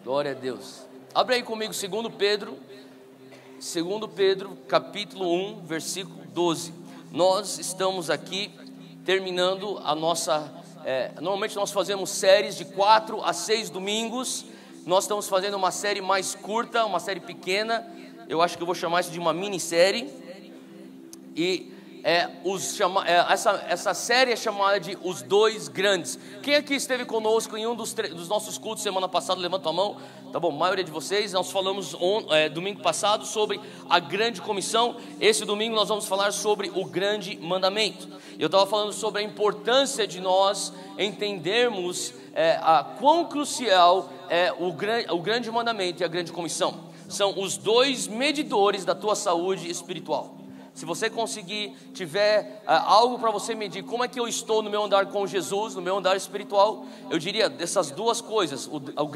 Glória a Deus. Abre aí comigo 2 Pedro, capítulo 1, versículo 12. Nós estamos aqui terminando a nossa... normalmente nós fazemos séries de 4 a 6 domingos. Nós estamos fazendo uma série mais curta, uma série pequena. Eu acho que eu vou chamar isso de uma minissérie. E essa série é chamada de Os Dois Grandes. Quem aqui esteve conosco em um dos nossos cultos semana passada? Levanta a mão. Tá bom, a maioria de vocês. Nós falamos domingo passado sobre a grande comissão. Esse domingo nós vamos falar sobre o grande mandamento. Eu estava falando sobre a importância de nós entendermos quão crucial é o grande mandamento e a grande comissão. São os dois medidores da tua saúde espiritual. Se você conseguir, tiver algo para você medir, como é que eu estou no meu andar com Jesus, no meu andar espiritual, eu diria dessas duas coisas, o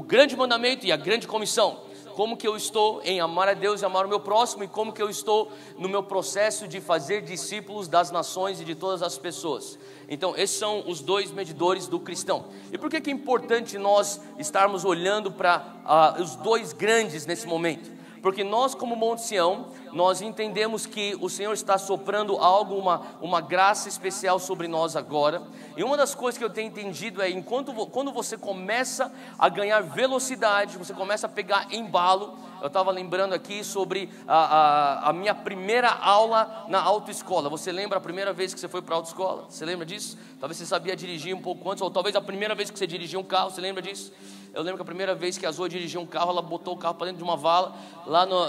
grande mandamento e a grande comissão. Como que eu estou em amar a Deus e amar o meu próximo, e como que eu estou no meu processo de fazer discípulos das nações e de todas as pessoas. Então esses são os dois medidores do cristão. E por que é importante nós estarmos olhando para os dois grandes nesse momento? Porque nós, como Monte Sião, nós entendemos que o Senhor está soprando algo, uma graça especial sobre nós agora. E uma das coisas que eu tenho entendido é, quando você começa a ganhar velocidade, você começa a pegar embalo. Eu estava lembrando aqui sobre a minha primeira aula na autoescola. Você lembra a primeira vez que você foi para a autoescola? Você lembra disso? Talvez você sabia dirigir um pouco antes, ou talvez a primeira vez que você dirigiu um carro, você lembra disso? Eu lembro que a primeira vez que a Zoe dirigiu um carro, ela botou o carro para dentro de uma vala, lá no...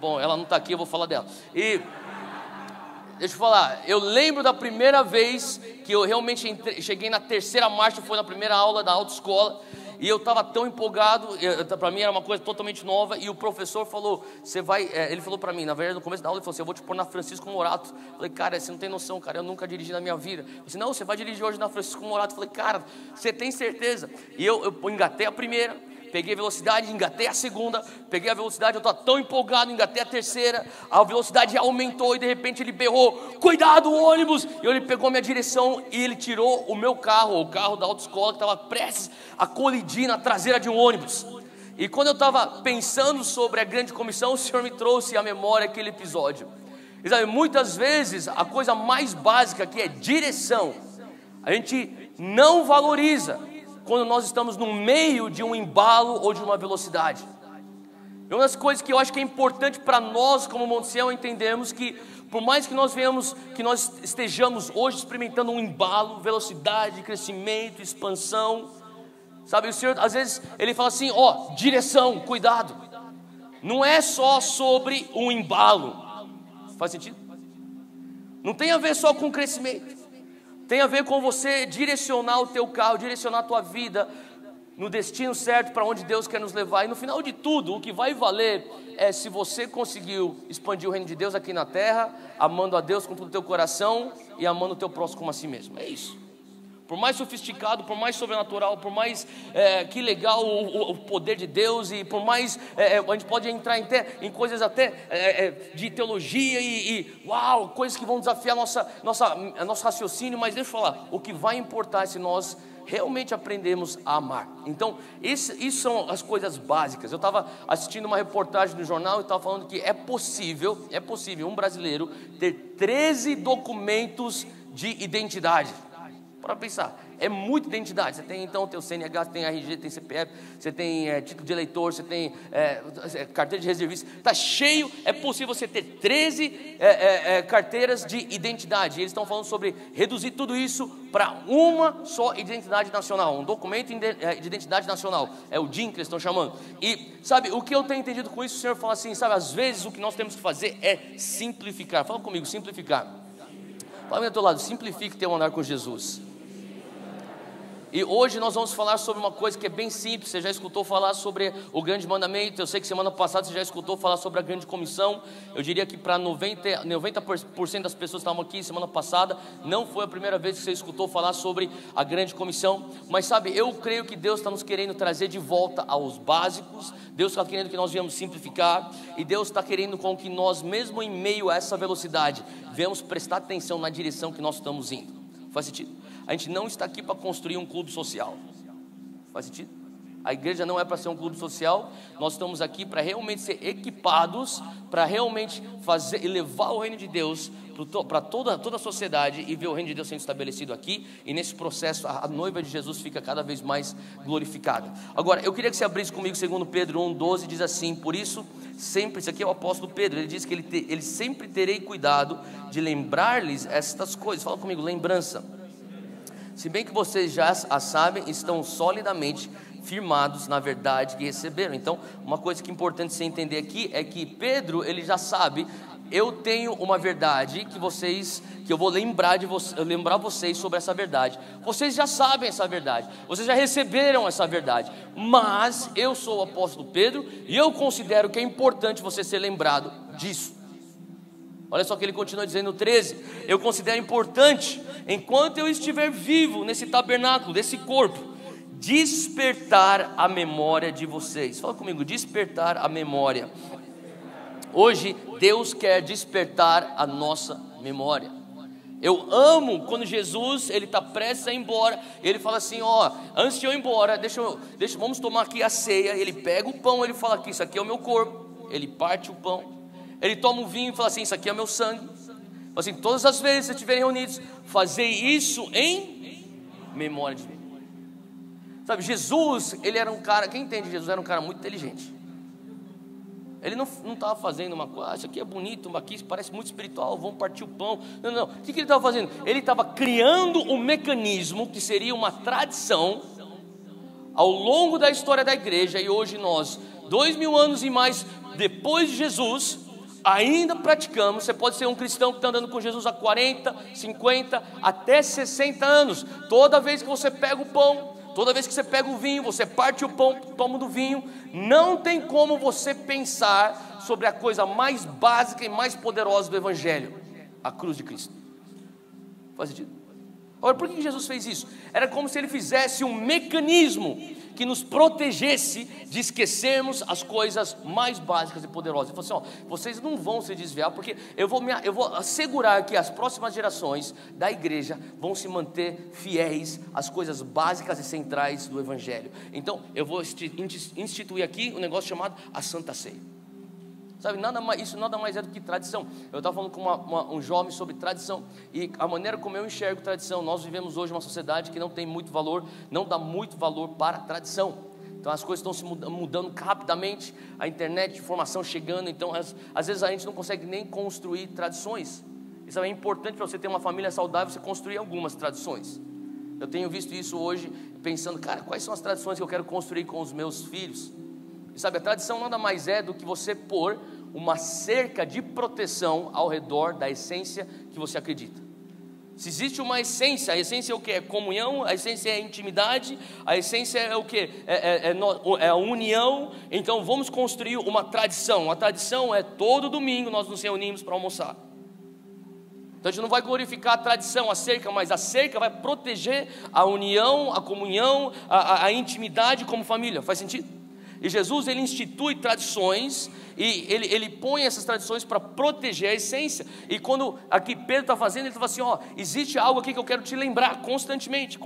bom, ela não está aqui, eu vou falar dela. E, deixa eu falar, eu lembro da primeira vez que eu realmente cheguei na terceira marcha, foi na primeira aula da autoescola, e eu estava tão empolgado, para mim era uma coisa totalmente nova, e o professor falou, ele falou para mim, na verdade no começo da aula, ele falou assim, eu vou te pôr na Francisco Morato. Eu falei, cara, você não tem noção, cara, eu nunca dirigi na minha vida. Ele disse, não, você vai dirigir hoje na Francisco Morato. Eu falei, cara, você tem certeza? E eu engatei a primeira, peguei a velocidade, engatei a segunda, peguei a velocidade, eu estava tão empolgado, engatei a terceira, a velocidade aumentou e de repente ele berrou, cuidado ônibus, e ele pegou minha direção e ele tirou o meu carro, o carro da autoescola que estava prestes a colidir na traseira de um ônibus. E quando eu estava pensando sobre a grande comissão, o Senhor me trouxe à memória aquele episódio. E sabe, muitas vezes a coisa mais básica que é direção, a gente não valoriza quando nós estamos no meio de um embalo ou de uma velocidade. E uma das coisas que eu acho que é importante para nós como Monte Sião entendermos que por mais que nós estejamos hoje experimentando um embalo, velocidade, crescimento, expansão, sabe, o Senhor às vezes ele fala assim, direção, cuidado. Não é só sobre um embalo. Faz sentido? Não tem a ver só com crescimento. Tem a ver com você direcionar o teu carro, direcionar a tua vida no destino certo para onde Deus quer nos levar. E no final de tudo, o que vai valer é se você conseguiu expandir o reino de Deus aqui na terra, amando a Deus com todo o teu coração e amando o teu próximo como a si mesmo. É isso. Por mais sofisticado, por mais sobrenatural, por mais que legal o poder de Deus, e por mais a gente pode entrar em coisas até de teologia e uau, coisas que vão desafiar nosso raciocínio, mas deixa eu falar, o que vai importar é se nós realmente aprendemos a amar. Então, isso são as coisas básicas. Eu estava assistindo uma reportagem no jornal e estava falando que é possível um brasileiro ter 13 documentos de identidade. Para pensar, é muita identidade. Você tem então o teu CNH, você tem RG, tem CPF, você tem título de eleitor, você tem carteira de reservista. Está cheio, é possível você ter 13 carteiras de identidade. E eles estão falando sobre reduzir tudo isso para uma só identidade nacional, um documento de identidade nacional. É o DIN que eles estão chamando. E sabe, o que eu tenho entendido com isso, o Senhor fala assim, sabe, às vezes o que nós temos que fazer é simplificar. Fala comigo, simplificar. Fala ao teu lado, simplifique teu andar com Jesus. E hoje nós vamos falar sobre uma coisa que é bem simples. Você já escutou falar sobre o grande mandamento. Eu sei que semana passada você já escutou falar sobre a grande comissão. Eu diria que para 90% das pessoas que estavam aqui semana passada, não foi a primeira vez que você escutou falar sobre a grande comissão. Mas sabe, eu creio que Deus está nos querendo trazer de volta aos básicos. Deus está querendo que nós venhamos simplificar. E Deus está querendo com que nós, mesmo em meio a essa velocidade, venhamos prestar atenção na direção que nós estamos indo. Faz sentido? A gente não está aqui para construir um clube social. Faz sentido? A igreja não é para ser um clube social. Nós estamos aqui para realmente ser equipados, para realmente fazer e levar o reino de Deus para toda a sociedade e ver o reino de Deus sendo estabelecido aqui. E nesse processo a noiva de Jesus fica cada vez mais glorificada. Agora, eu queria que você abrisse comigo 2 Pedro 1,12, diz assim: por isso sempre, isso aqui é o apóstolo Pedro, ele diz que ele sempre terei cuidado de lembrar-lhes estas coisas. Fala comigo, lembrança. Se bem que vocês já a sabem, estão solidamente firmados na verdade que receberam. Então, uma coisa que é importante você entender aqui é que Pedro, ele já sabe, eu tenho uma verdade que eu vou lembrar vocês sobre essa verdade. Vocês já sabem essa verdade, vocês já receberam essa verdade, mas eu sou o apóstolo Pedro e eu considero que é importante você ser lembrado disso. Olha só que ele continua dizendo no 13: eu considero importante, enquanto eu estiver vivo nesse tabernáculo, desse corpo, despertar a memória de vocês. Fala comigo, despertar a memória. Hoje Deus quer despertar a nossa memória. Eu amo quando Jesus, ele está prestes a ir embora, ele fala assim: ó, antes de eu ir embora, vamos tomar aqui a ceia. Ele pega o pão, ele fala aqui, isso aqui é o meu corpo. Ele parte o pão, ele toma o vinho e fala assim: isso aqui é meu sangue. Assim, todas as vezes que vocês estiverem reunidos, fazei isso em memória de mim. Sabe, Jesus, ele era um cara, quem entende Jesus, era um cara muito inteligente. Ele não estava fazendo uma coisa, isso aqui é bonito, aqui parece muito espiritual, vamos partir o pão. Não. O que ele estava fazendo? Ele estava criando um mecanismo que seria uma tradição ao longo da história da igreja. E hoje nós, 2000 anos e mais depois de Jesus, ainda praticamos. Você pode ser um cristão que está andando com Jesus há 40, 50, até 60 anos. Toda vez que você pega o pão, toda vez que você pega o vinho, você parte o pão, toma do vinho, não tem como você pensar sobre a coisa mais básica e mais poderosa do Evangelho: a cruz de Cristo. Faz sentido? Agora, por que Jesus fez isso? Era como se ele fizesse um mecanismo que nos protegesse de esquecermos as coisas mais básicas e poderosas. Ele falou assim: ó, vocês não vão se desviar, porque eu vou assegurar que as próximas gerações da igreja vão se manter fiéis às coisas básicas e centrais do Evangelho. Então eu vou instituir aqui um negócio chamado a Santa Ceia. Sabe, isso nada mais é do que tradição. Eu estava falando com um jovem sobre tradição, e a maneira como eu enxergo tradição. Nós vivemos hoje uma sociedade que não tem muito valor, não dá muito valor para a tradição. Então as coisas estão se mudando rapidamente, a internet de informação chegando. Então às vezes a gente não consegue nem construir tradições. Isso é importante para você ter uma família saudável, você construir algumas tradições. Eu tenho visto isso hoje, pensando, cara, quais são as tradições que eu quero construir com os meus filhos? E sabe, a tradição nada mais é do que você pôr uma cerca de proteção ao redor da essência que você acredita. Se existe uma essência, a essência é o que? É comunhão, a essência é intimidade, a essência é o que? É a união. Então vamos construir uma tradição. A tradição é todo domingo nós nos reunimos para almoçar. Então a gente não vai glorificar a tradição, a cerca, mas a cerca vai proteger a união, a comunhão, a intimidade como família. Faz sentido? E Jesus, ele institui tradições, e ele põe essas tradições para proteger a essência. E quando aqui Pedro está fazendo, ele está falando assim: ó, existe algo aqui que eu quero te lembrar constantemente,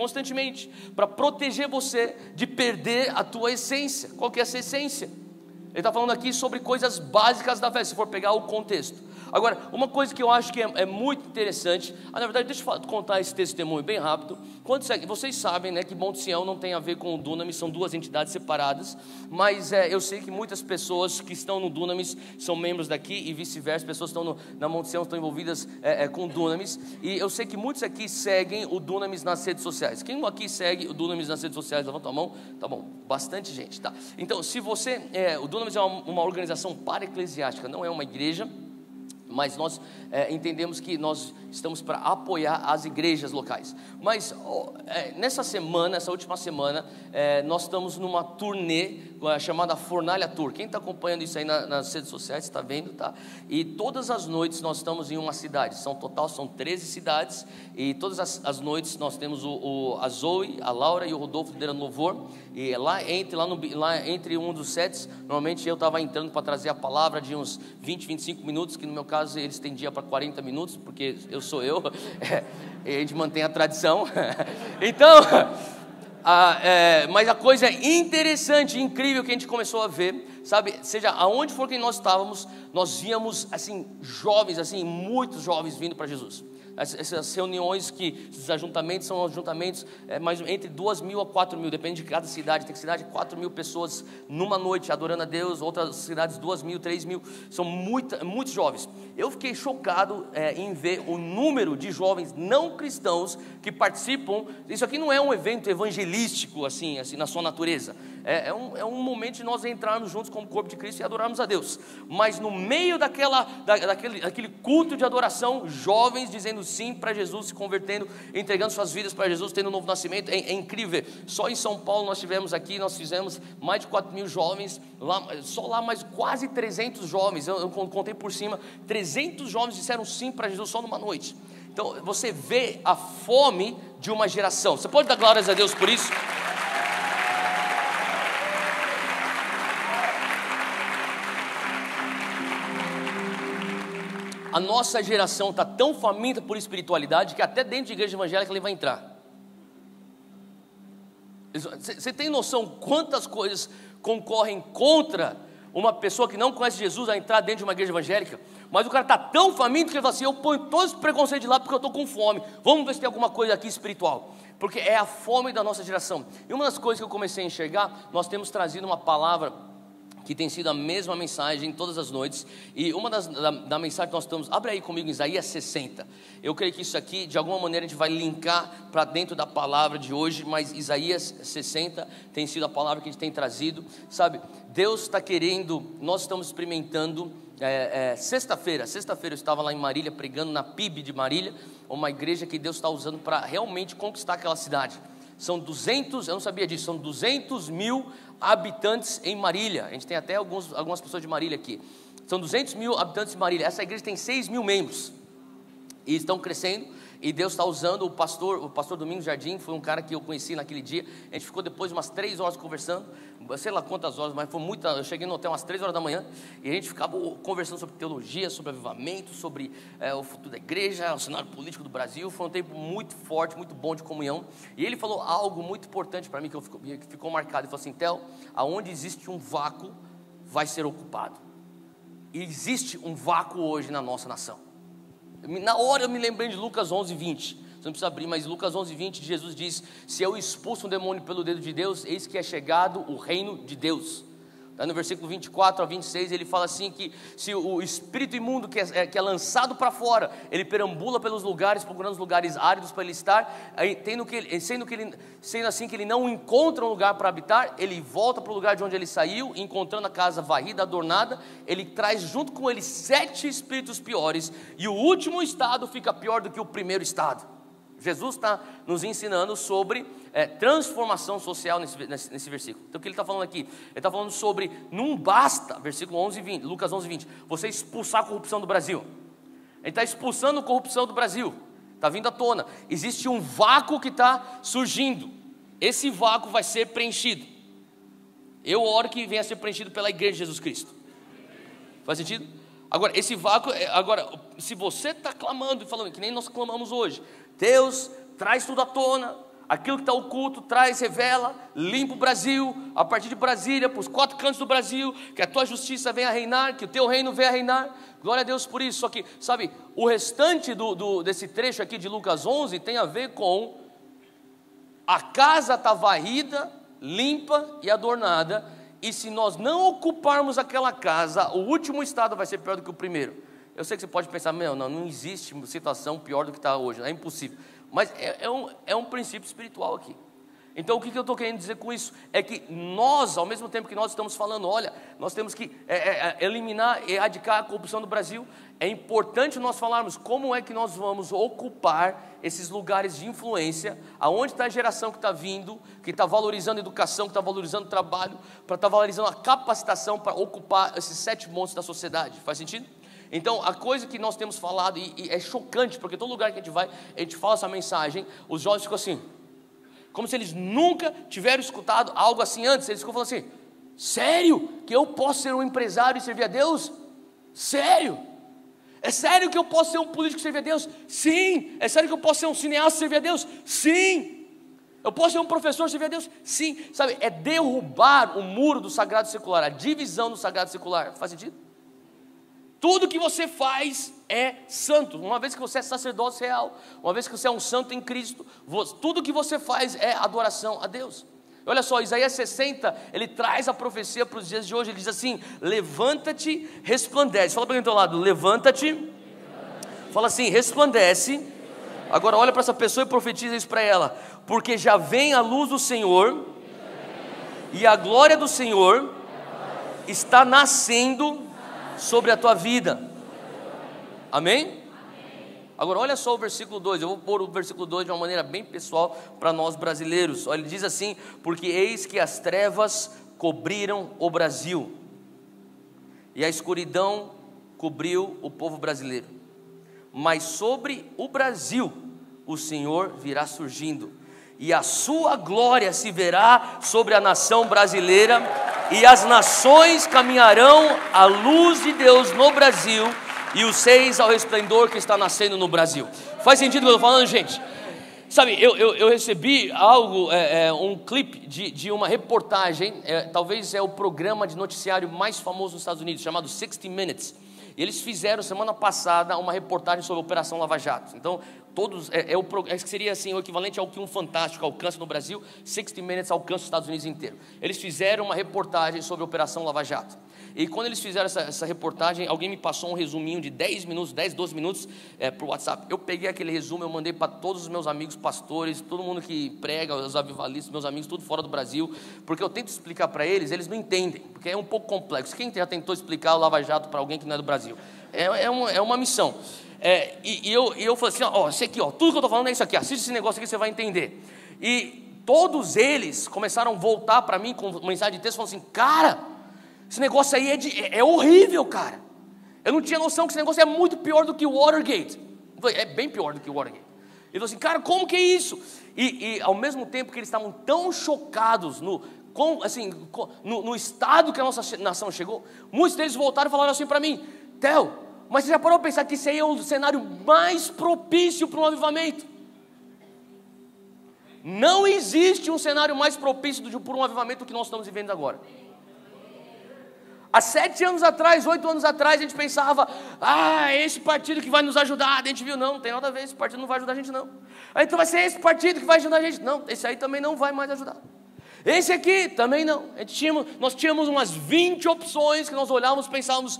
para proteger você de perder a tua essência. Qual que é essa essência? Ele está falando aqui sobre coisas básicas da fé, se for pegar o contexto. Agora, uma coisa que eu acho que é muito interessante, na verdade, deixa eu contar esse testemunho bem rápido. Vocês sabem, né, que Monte Sião não tem a ver com o Dunamis, são duas entidades separadas, mas eu sei que muitas pessoas que estão no Dunamis são membros daqui e vice-versa. Pessoas que estão na Monte Sião estão envolvidas com o Dunamis, e eu sei que muitos aqui seguem o Dunamis nas redes sociais. Quem aqui segue o Dunamis nas redes sociais? Levanta a mão. Tá bom, bastante gente, tá? Então, se você, o Dunamis é uma organização para-eclesiástica, não é uma igreja, mas nós entendemos que nós estamos para apoiar as igrejas locais. Mas essa última semana, nós estamos numa turnê chamada Fornalha Tour. Quem está acompanhando isso aí nas redes sociais está vendo, tá? E todas as noites nós estamos em uma cidade. São 13 cidades, e todas as noites nós temos a Zoe, a Laura e o Rodolfo liderando louvor. E lá entre um dos sets, normalmente eu estava entrando para trazer a palavra de uns 20, 25 minutos, que no meu caso ele estendia para 40 minutos, porque eu sou eu, e a gente mantém a tradição. Então, Mas a coisa interessante, incrível que a gente começou a ver, sabe, seja aonde for que nós estávamos, nós víamos assim jovens, assim muitos jovens vindo para Jesus. Essas reuniões, esses ajuntamentos são ajuntamentos mais entre 2.000 a 4.000, depende de cada cidade. Tem cidade 4.000 pessoas numa noite adorando a Deus, outras cidades 2.000, 3.000, são muitos jovens. Eu fiquei chocado em ver o número de jovens não cristãos que participam. Isso aqui não é um evento evangelístico assim na sua natureza. É um momento de nós entrarmos juntos como corpo de Cristo e adorarmos a Deus. Mas no meio daquele culto de adoração, jovens dizendo sim para Jesus, se convertendo, entregando suas vidas para Jesus, tendo um novo nascimento. É incrível. Só em São Paulo nós fizemos mais de 4.000 jovens, só lá mais quase 300 jovens, eu contei por cima, 300 jovens disseram sim para Jesus só numa noite. Então você vê a fome de uma geração. Você pode dar glórias a Deus por isso? A nossa geração está tão faminta por espiritualidade que até dentro de igreja evangélica ele vai entrar. Você tem noção quantas coisas concorrem contra uma pessoa que não conhece Jesus a entrar dentro de uma igreja evangélica? Mas o cara está tão faminto que ele fala assim: eu ponho todos os preconceitos de lado porque eu estou com fome. Vamos ver se tem alguma coisa aqui espiritual. Porque é a fome da nossa geração. E uma das coisas que eu comecei a enxergar, nós temos trazido uma palavra que tem sido a mesma mensagem todas as noites. E uma da mensagem que nós estamos, abre aí comigo em Isaías 60. Eu creio que isso aqui, de alguma maneira, a gente vai linkar para dentro da palavra de hoje. Mas Isaías 60 tem sido a palavra que a gente tem trazido. Sabe, Deus está querendo, nós estamos experimentando. Sexta-feira eu estava lá em Marília, pregando na PIB de Marília, uma igreja que Deus está usando para realmente conquistar aquela cidade. São 200, eu não sabia disso, são 200.000 habitantes em Marília. A gente tem até algumas pessoas de Marília aqui. São 200.000 habitantes de Marília. Essa igreja tem 6.000 membros e estão crescendo. E Deus está usando o pastor Domingos Jardim. Foi um cara que eu conheci naquele dia. A gente ficou depois umas 3 horas conversando, sei lá quantas horas, mas foi muita. Eu cheguei no hotel umas 3 horas da manhã e a gente ficava conversando sobre teologia, sobre avivamento, sobre o futuro da igreja, o cenário político do Brasil. Foi um tempo muito forte, muito bom de comunhão. E ele falou algo muito importante para mim que ficou marcado. Ele falou assim: Theo, aonde existe um vácuo vai ser ocupado. E existe um vácuo hoje na nossa nação. Na hora eu me lembrei de Lucas 11:20. Você não precisa abrir, mas Lucas 11:20, Jesus diz: se eu expulso um demônio pelo dedo de Deus, eis que é chegado o reino de Deus. No versículo 24 a 26 ele fala assim que se o espírito imundo que é lançado para fora, ele perambula pelos lugares, procurando os lugares áridos para ele estar, sendo assim que ele não encontra um lugar para habitar, ele volta para o lugar de onde ele saiu, encontrando a casa varrida, adornada, ele traz junto com ele 7 espíritos piores, e o último estado fica pior do que o primeiro estado. Jesus está nos ensinando sobre transformação social nesse versículo. Então o que ele está falando aqui? Ele está falando sobre, não basta, versículo 11:20, Lucas 11:20, você expulsar a corrupção do Brasil. Ele está expulsando a corrupção do Brasil, está vindo à tona. Existe um vácuo que está surgindo, esse vácuo vai ser preenchido. Eu oro que venha a ser preenchido pela igreja de Jesus Cristo. Faz sentido? Agora, esse vácuo, se você está clamando e falando, que nem nós clamamos hoje, Deus, traz tudo à tona, aquilo que está oculto, traz, revela, limpa o Brasil, a partir de Brasília, para os 4 cantos do Brasil, que a tua justiça venha a reinar, que o teu reino venha a reinar, glória a Deus por isso. Só que, sabe, o restante desse trecho aqui de Lucas 11 tem a ver com a casa está varrida, limpa e adornada, e se nós não ocuparmos aquela casa, o último estado vai ser pior do que o primeiro. Eu sei que você pode pensar, não existe situação pior do que está hoje, é impossível. Mas é um princípio espiritual aqui. Então o que eu estou querendo dizer com isso? É que nós, ao mesmo tempo que nós estamos falando, olha, nós temos que eliminar e erradicar a corrupção do Brasil, é importante nós falarmos como é que nós vamos ocupar esses lugares de influência, aonde está a geração que está vindo, que está valorizando a educação, que está valorizando o trabalho, para estar valorizando a capacitação para ocupar esses 7 montes da sociedade. Faz sentido? Então, a coisa que nós temos falado, e é chocante, porque todo lugar que a gente vai, a gente fala essa mensagem, os jovens ficam assim, como se eles nunca tiveram escutado algo assim antes. Eles ficam falando assim: sério que eu posso ser um empresário e servir a Deus? Sério? É sério que eu posso ser um político e servir a Deus? Sim. É sério que eu posso ser um cineasta e servir a Deus? Sim. Eu posso ser um professor servir a Deus? Sim, sabe, é derrubar o muro do sagrado e secular, a divisão do sagrado e secular. Faz sentido? Tudo que você faz é santo. Uma vez que você é sacerdócio real, uma vez que você é um santo em Cristo, tudo que você faz é adoração a Deus. Olha só, Isaías 60, ele traz a profecia para os dias de hoje. Ele diz assim: levanta-te, resplandece. Fala para quem está ao lado: levanta-te. Fala assim: resplandece. Agora olha para essa pessoa e profetiza isso para ela: porque já vem a luz do Senhor, e a glória do Senhor está nascendo sobre a tua vida. Amém? Agora olha só o versículo 2, eu vou pôr o versículo 2 de uma maneira bem pessoal para nós brasileiros. Olha, ele diz assim: porque eis que as trevas cobriram o Brasil, e a escuridão cobriu o povo brasileiro, mas sobre o Brasil o Senhor virá surgindo, e a sua glória se verá sobre a nação brasileira, e as nações caminharão à luz de Deus no Brasil, e os reis ao resplendor que está nascendo no Brasil. Faz sentido o que eu estou falando, gente? Sabe, eu recebi algo, um clipe de uma reportagem, talvez é o programa de noticiário mais famoso nos Estados Unidos, chamado 60 Minutes. Eles fizeram semana passada uma reportagem sobre a Operação Lava Jato. Então, todos, seria assim, o equivalente ao que um Fantástico alcança no Brasil, 60 Minutes alcança os Estados Unidos inteiro. Eles fizeram uma reportagem sobre a Operação Lava Jato. E quando eles fizeram essa reportagem, alguém me passou um resuminho de 10 minutos, 10, 12 minutos por WhatsApp. Eu peguei aquele resumo, eu mandei para todos os meus amigos pastores, todo mundo que prega, os avivalistas, meus amigos, tudo fora do Brasil, porque eu tento explicar para eles não entendem, porque é um pouco complexo. Quem já tentou explicar o Lava Jato para alguém que não é do Brasil? É uma missão. Eu falei assim, ó, isso aqui, ó, tudo que eu estou falando é isso aqui, assiste esse negócio aqui, você vai entender. E todos eles começaram a voltar para mim com mensagem de texto, falando assim: cara, esse negócio aí é horrível, cara. Eu não tinha noção que esse negócio é muito pior do que o Watergate. É bem pior do que o Watergate. Ele falou assim: cara, como que é isso? E ao mesmo tempo que eles estavam tão chocados no estado que a nossa nação chegou, muitos deles voltaram e falaram assim para mim: Theo, mas você já parou a pensar que esse aí é o cenário mais propício para um avivamento? Não existe um cenário mais propício para um avivamento do que nós estamos vivendo agora. Há 7 anos atrás, 8 anos atrás, a gente pensava: esse partido que vai nos ajudar. A gente viu: não tem nada a ver, esse partido não vai ajudar a gente não. Então vai ser esse partido que vai ajudar a gente. Não, esse aí também não vai mais ajudar. Esse aqui também não. Nós tínhamos umas 20 opções que nós olhávamos e pensávamos: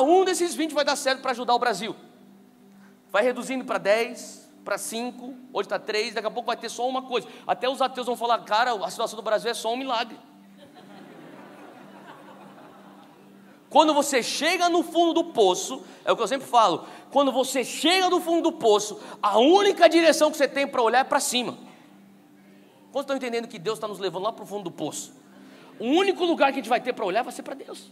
um desses 20 vai dar certo para ajudar o Brasil. Vai reduzindo para 10, para 5, hoje está 3, daqui a pouco vai ter só uma coisa. Até os ateus vão falar: cara, a situação do Brasil é só um milagre. Quando você chega no fundo do poço, é o que eu sempre falo, quando você chega no fundo do poço, a única direção que você tem para olhar é para cima. Quantos estão entendendo que Deus está nos levando lá para o fundo do poço? O único lugar que a gente vai ter para olhar vai ser para Deus.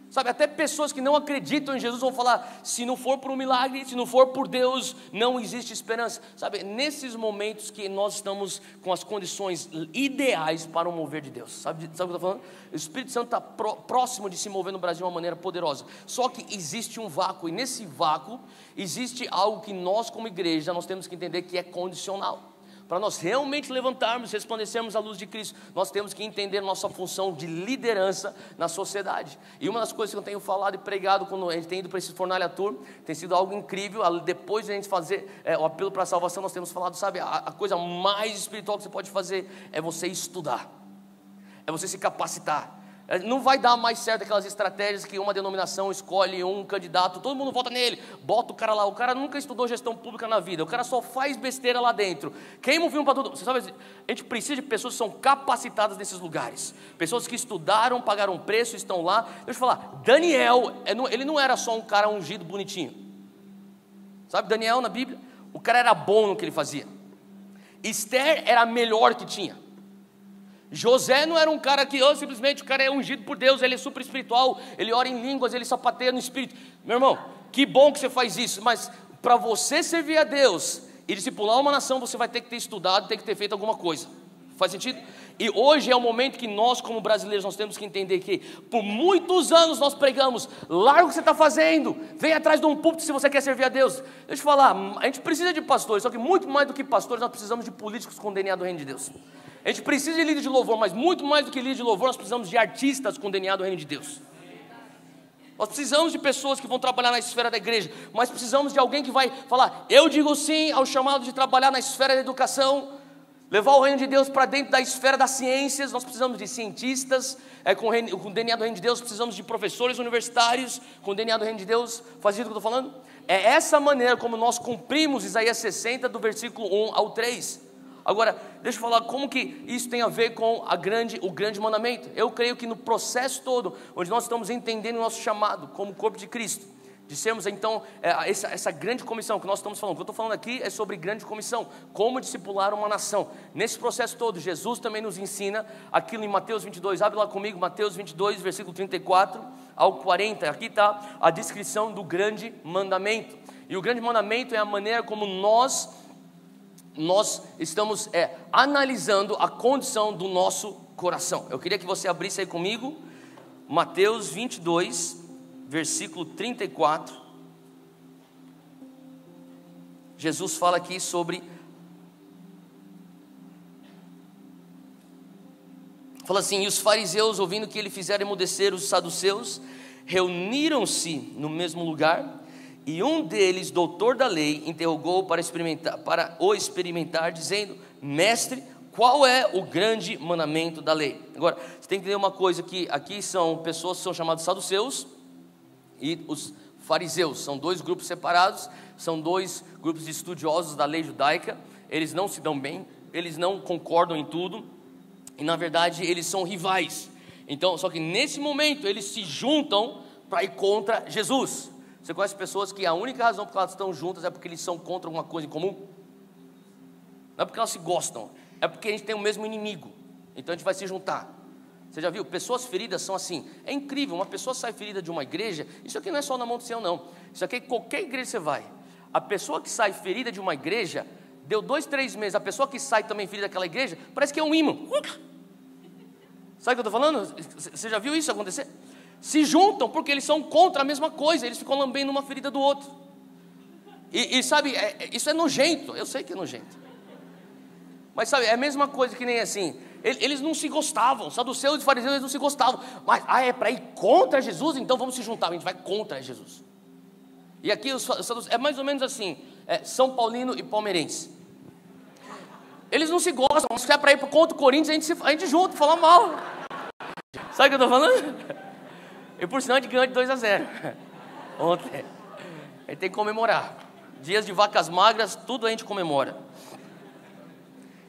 Sabe, até pessoas que não acreditam em Jesus vão falar: se não for por um milagre, se não for por Deus, não existe esperança. Sabe, nesses momentos que nós estamos com as condições ideais para o mover de Deus. Sabe o que eu estou falando? O Espírito Santo está próximo de se mover no Brasil de uma maneira poderosa. Só que existe um vácuo, e nesse vácuo existe algo que nós como igreja, nós temos que entender que é condicional. Para nós realmente levantarmos, resplandecermos a luz de Cristo, nós temos que entender nossa função de liderança na sociedade. E uma das coisas que eu tenho falado e pregado quando a gente tem ido para esse Fornalha Tour, tem sido algo incrível. Depois de a gente fazer o apelo para a salvação, nós temos falado: sabe, a coisa mais espiritual que você pode fazer é você estudar, é você se capacitar. Não vai dar mais certo aquelas estratégias que uma denominação escolhe um candidato, todo mundo vota nele, bota o cara lá. O cara nunca estudou gestão pública na vida, o cara só faz besteira lá dentro, queima o filme para tudo. Você sabe, a gente precisa de pessoas que são capacitadas nesses lugares, pessoas que estudaram, pagaram um preço, estão lá. Deixa eu falar, Daniel, ele não era só um cara ungido bonitinho. Sabe, Daniel na Bíblia, o cara era bom no que ele fazia. Esther era a melhor que tinha. José não era um cara que simplesmente o cara é ungido por Deus, ele é super espiritual, ele ora em línguas, ele sapateia no espírito. Meu irmão, que bom que você faz isso, mas para você servir a Deus e discipular uma nação, você vai ter que ter estudado, ter que ter feito alguma coisa. Faz sentido? E hoje é o momento que nós, como brasileiros, nós temos que entender que por muitos anos nós pregamos: larga o que você está fazendo, vem atrás de um púlpito se você quer servir a Deus. Deixa eu falar, a gente precisa de pastores, só que muito mais do que pastores, nós precisamos de políticos com DNA do reino de Deus. A gente precisa de líder de louvor, mas muito mais do que líder de louvor, nós precisamos de artistas com DNA do reino de Deus. Nós precisamos de pessoas que vão trabalhar na esfera da igreja, mas precisamos de alguém que vai falar: eu digo sim ao chamado de trabalhar na esfera da educação, levar o reino de Deus para dentro da esfera das ciências. Nós precisamos de cientistas com DNA do reino de Deus, precisamos de professores universitários com DNA do reino de Deus. Faz sentido o que eu estou falando? É essa maneira como nós cumprimos Isaías 60, do versículo 1 ao 3. Agora, deixa eu falar como que isso tem a ver com o grande mandamento. Eu creio que no processo todo, onde nós estamos entendendo o nosso chamado como corpo de Cristo, dissemos então, essa grande comissão que nós estamos falando, o que eu estou falando aqui é sobre grande comissão, como discipular uma nação. Nesse processo todo, Jesus também nos ensina aquilo em Mateus 22, abre lá comigo, Mateus 22, versículo 34 ao 40, aqui está a descrição do grande mandamento. E o grande mandamento é a maneira como nós estamos analisando a condição do nosso coração. Eu queria que você abrisse aí comigo, Mateus 22, versículo 34, Jesus fala aqui sobre, fala assim: e os fariseus, ouvindo que ele fizera emudecer os saduceus, reuniram-se no mesmo lugar, e um deles, doutor da lei, interrogou para o experimentar, dizendo: mestre, qual é o grande mandamento da lei? Agora, você tem que entender uma coisa, que aqui são pessoas que são chamadas saduceus e os fariseus, são dois grupos separados, são dois grupos de estudiosos da lei judaica. Eles não se dão bem, eles não concordam em tudo, e na verdade eles são rivais. Então, só que nesse momento eles se juntam para ir contra Jesus. Você conhece pessoas que a única razão por que elas estão juntas é porque eles são contra alguma coisa em comum? Não é porque elas se gostam, é porque a gente tem o mesmo inimigo, então a gente vai se juntar. Você já viu? Pessoas feridas são assim. É incrível, uma pessoa sai ferida de uma igreja. Isso aqui não é só na mão do Senhor, não. Isso aqui, qualquer igreja você vai, a pessoa que sai ferida de uma igreja, deu 2, 3 meses, a pessoa que sai também ferida daquela igreja, parece que é um imã. Sabe o que eu estou falando? Você já viu isso acontecer? Se juntam porque eles são contra a mesma coisa, eles ficam lambendo uma ferida do outro. E sabe, isso é nojento, eu sei que é nojento. Mas sabe, é a mesma coisa que nem assim, eles não se gostavam, saduceus e fariseus, eles não se gostavam. Mas, é para ir contra Jesus, então vamos se juntar, a gente vai contra Jesus. E aqui é mais ou menos assim, São Paulino e palmeirense. Eles não se gostam, mas se é para ir contra o Corinthians, a gente junta, fala mal. Sabe o que eu estou falando? E por sinal a gente ganhou de 2-0 ontem. A gente tem que comemorar. Dias de vacas magras, tudo a gente comemora.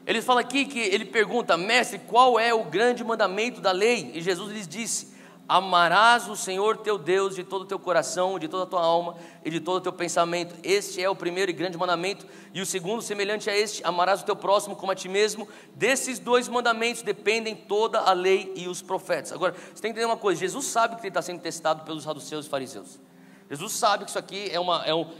Ele fala aqui que ele pergunta: mestre, qual é o grande mandamento da lei? E Jesus lhes disse: amarás o Senhor teu Deus de todo o teu coração, de toda a tua alma e de todo o teu pensamento. Este é o primeiro e grande mandamento. E o segundo, semelhante a este: amarás o teu próximo como a ti mesmo. Desses 2 mandamentos dependem toda a lei e os profetas. Agora, você tem que entender uma coisa: Jesus sabe que ele está sendo testado pelos saduceus e fariseus. Jesus sabe que isso aqui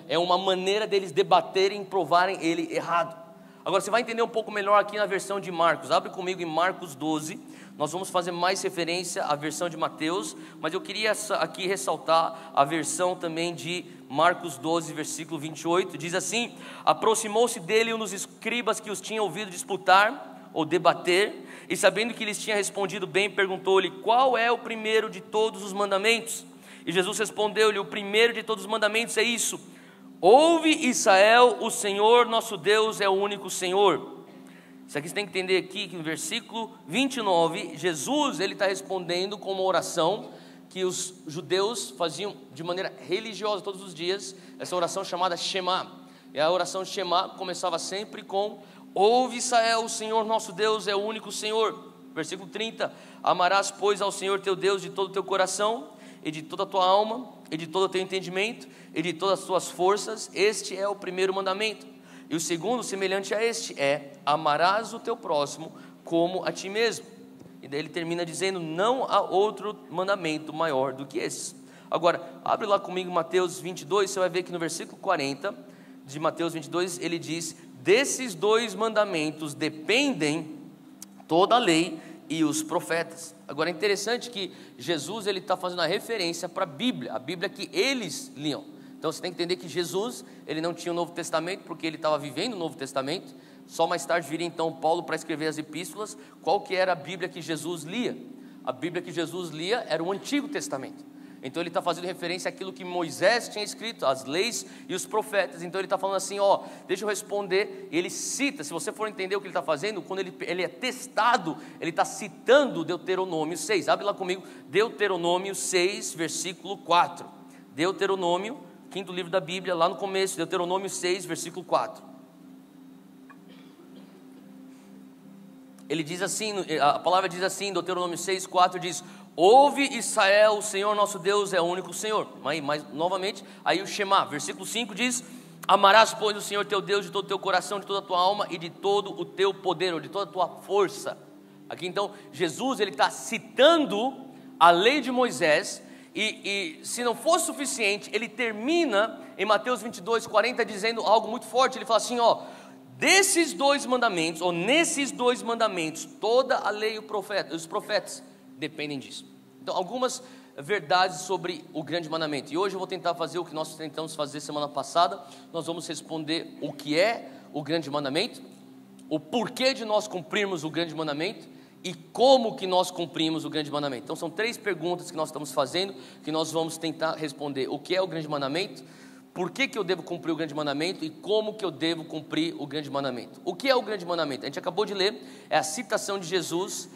é uma maneira deles debaterem e provarem ele errado. Agora, você vai entender um pouco melhor aqui na versão de Marcos. Abre comigo em Marcos 12. Nós vamos fazer mais referência à versão de Mateus, mas eu queria aqui ressaltar a versão também de Marcos 12, versículo 28. Diz assim: aproximou-se dele um dos escribas que os tinha ouvido disputar ou debater, e sabendo que lhes tinha respondido bem, perguntou-lhe: qual é o primeiro de todos os mandamentos? E Jesus respondeu-lhe: o primeiro de todos os mandamentos é isso: ouve, Israel, o Senhor nosso Deus é o único Senhor. Isso aqui você tem que entender aqui, que no versículo 29, Jesus ele está respondendo com uma oração que os judeus faziam de maneira religiosa todos os dias, essa oração chamada Shema. E a oração Shema começava sempre com: ouve, Israel, o Senhor nosso Deus é o único Senhor. Versículo 30, amarás pois ao Senhor teu Deus de todo o teu coração, e de toda a tua alma, e de todo o teu entendimento, e de todas as tuas forças. Este é o primeiro mandamento. E o segundo, semelhante a este, é: amarás o teu próximo como a ti mesmo. E daí ele termina dizendo: não há outro mandamento maior do que esse. Agora, abre lá comigo Mateus 22, você vai ver que no versículo 40 de Mateus 22, ele diz: desses 2 mandamentos dependem toda a lei e os profetas. Agora é interessante que Jesus ele está fazendo a referência para a Bíblia que eles liam. Então você tem que entender que Jesus ele não tinha o Novo Testamento porque ele estava vivendo o Novo Testamento. Só mais tarde viria então Paulo para escrever as epístolas. Qual que era a Bíblia que Jesus lia? A Bíblia que Jesus lia era o Antigo Testamento. Então ele está fazendo referência àquilo que Moisés tinha escrito, as leis e os profetas. Então ele está falando assim, deixa eu responder. Ele cita, se você for entender o que ele está fazendo, quando ele é testado, ele está citando Deuteronômio 6. Abre lá comigo, Deuteronômio 6, versículo 4. Deuteronômio, quinto livro da Bíblia, lá no começo, Deuteronômio 6, versículo 4. Ele diz assim, a palavra diz assim, Deuteronômio 6, 4 diz: ouve Israel, o Senhor nosso Deus é o único Senhor. Mas novamente, aí o Shema, versículo 5 diz: amarás, pois, o Senhor teu Deus de todo o teu coração, de toda a tua alma e de todo o teu poder, ou de toda a tua força. Aqui então, Jesus ele está citando a lei de Moisés, e se não fosse suficiente, ele termina em Mateus 22, 40, dizendo algo muito forte. Ele fala assim, desses dois mandamentos, ou nesses dois mandamentos, toda a lei e os profetas dependem disso. Então, algumas verdades sobre o grande mandamento. E hoje eu vou tentar fazer o que nós tentamos fazer semana passada. Nós vamos responder o que é o grande mandamento, o porquê de nós cumprirmos o grande mandamento e como que nós cumprimos o grande mandamento. Então são 3 perguntas que nós estamos fazendo, que nós vamos tentar responder. O que é o grande mandamento? Por que eu devo cumprir o grande mandamento e como que eu devo cumprir o grande mandamento? O que é o grande mandamento? A gente acabou de ler, é a citação de Jesus.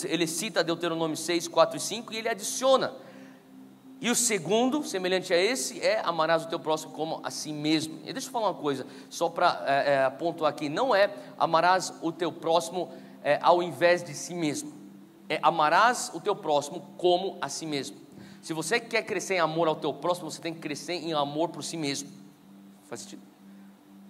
Ele cita Deuteronômio 6, 4 e 5 e ele adiciona. E o segundo, semelhante a esse, é amarás o teu próximo como a si mesmo. E deixa eu falar uma coisa, só para pontuar aqui, não é amarás o teu próximo ao invés de si mesmo. É amarás o teu próximo como a si mesmo. Se você quer crescer em amor ao teu próximo, você tem que crescer em amor por si mesmo. Faz sentido?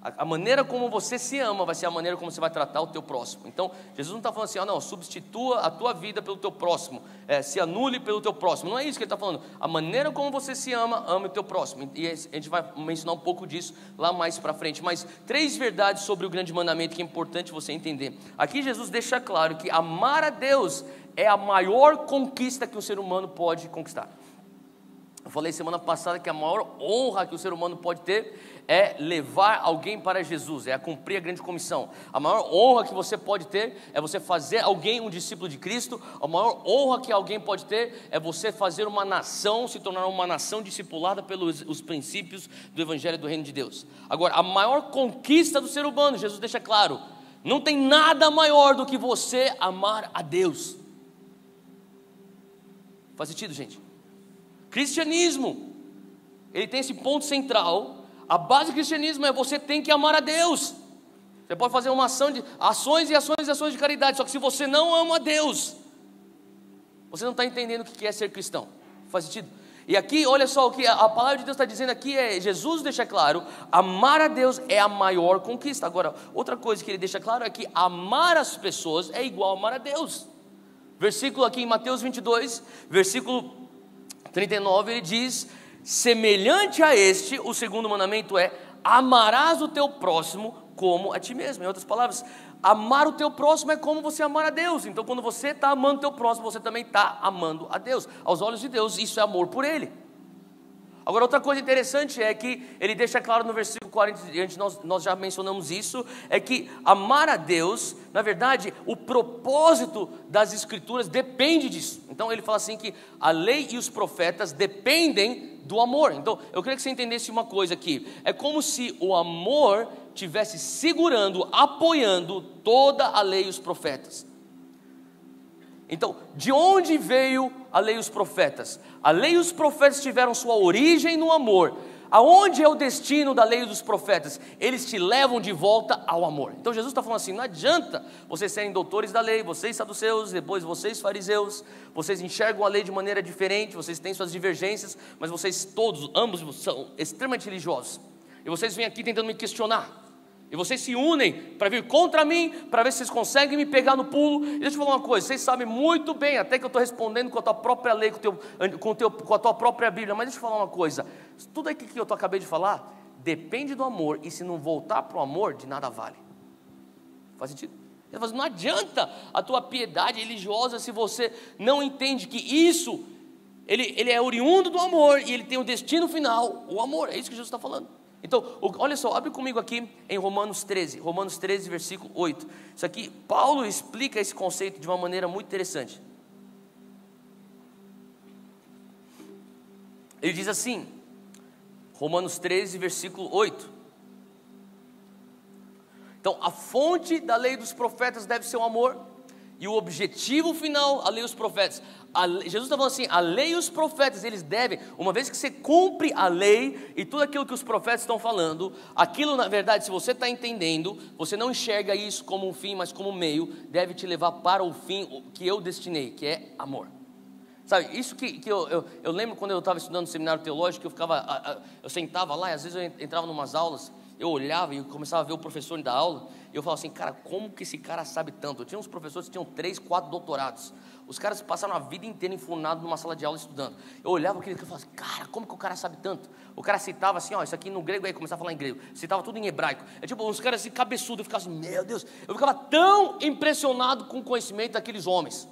A maneira como você se ama vai ser a maneira como você vai tratar o teu próximo. Então, Jesus não está falando assim, não, substitua a tua vida pelo teu próximo, se anule pelo teu próximo. Não é isso que ele está falando. A maneira como você se ama, ame o teu próximo. E a gente vai mencionar um pouco disso lá mais para frente. Mas 3 verdades sobre o grande mandamento que é importante você entender. Aqui Jesus deixa claro que amar a Deus é a maior conquista que o ser humano pode conquistar. Eu falei semana passada que a maior honra que o ser humano pode ter é levar alguém para Jesus, é cumprir a grande comissão. A maior honra que você pode ter é você fazer alguém um discípulo de Cristo. A maior honra que alguém pode ter é você fazer uma nação, se tornar uma nação discipulada pelos os princípios do Evangelho do Reino de Deus. Agora, a maior conquista do ser humano, Jesus deixa claro, não tem nada maior do que você amar a Deus. Faz sentido, gente? Cristianismo, ele tem esse ponto central. A base do cristianismo é você tem que amar a Deus. Você pode fazer uma ação de ações e ações e ações de caridade, só que se você não ama a Deus, você não está entendendo o que é ser cristão. Faz sentido? E aqui, olha só, o que a palavra de Deus está dizendo aqui Jesus deixa claro, amar a Deus é a maior conquista. Agora, outra coisa que ele deixa claro é que amar as pessoas é igual a amar a Deus. Versículo aqui em Mateus 22, versículo 39, ele diz: semelhante a este, o segundo mandamento é: amarás o teu próximo como a ti mesmo. Em outras palavras, amar o teu próximo é como você amar a Deus. Então quando você está amando o teu próximo, você também está amando a Deus. Aos olhos de Deus, isso é amor por Ele. Agora, outra coisa interessante é que ele deixa claro no versículo 40, nós já mencionamos isso, é que amar a Deus, na verdade, o propósito das Escrituras depende disso. Então ele fala assim que a lei e os profetas dependem do amor. Então eu queria que você entendesse uma coisa aqui, é como se o amor estivesse segurando, apoiando toda a lei e os profetas. Então, de onde veio a lei e os profetas? A lei e os profetas tiveram sua origem no amor. Aonde é o destino da lei e dos profetas? Eles te levam de volta ao amor. Então Jesus está falando assim, não adianta vocês serem doutores da lei, vocês saduceus, depois vocês fariseus, vocês enxergam a lei de maneira diferente, vocês têm suas divergências, mas vocês todos, ambos são extremamente religiosos. E vocês vêm aqui tentando me questionar. E vocês se unem para vir contra mim, para ver se vocês conseguem me pegar no pulo. E deixa eu falar uma coisa, vocês sabem muito bem, até que eu estou respondendo com a tua própria lei, com a tua própria Bíblia. Mas deixa eu falar uma coisa, tudo aquilo que eu acabei de falar, depende do amor. E se não voltar para o amor, de nada vale. Faz sentido? Ele fala assim, não adianta a tua piedade religiosa se você não entende que isso, ele é oriundo do amor e ele tem um destino final, o amor. É isso que Jesus está falando. Então, olha só, abre comigo aqui em Romanos 13, versículo 8. Isso aqui, Paulo explica esse conceito de uma maneira muito interessante. Ele diz assim, Romanos 13, versículo 8. Então, a fonte da lei dos profetas deve ser o amor, e o objetivo final, a lei dos profetas. Jesus está falando assim, a lei e os profetas, eles devem, uma vez que você cumpre a lei e tudo aquilo que os profetas estão falando, aquilo na verdade, se você está entendendo, você não enxerga isso como um fim, mas como um meio, deve te levar para o fim que eu destinei, que é amor. Sabe, isso que eu lembro quando eu estava estudando no seminário teológico, eu sentava lá e às vezes eu entrava em umas aulas, eu olhava e eu começava a ver o professor da aula, e eu falava assim, cara, como que esse cara sabe tanto? Eu tinha uns professores que tinham 3, 4 doutorados, os caras passaram a vida inteira enfunados numa sala de aula estudando. Eu olhava aquilo e falava assim, cara, como que o cara sabe tanto? O cara citava assim, ó, isso aqui no grego, aí começava a falar em grego, citava tudo em hebraico. É tipo, uns caras assim, cabeçudos, eu ficava assim, meu Deus, eu ficava tão impressionado com o conhecimento daqueles homens.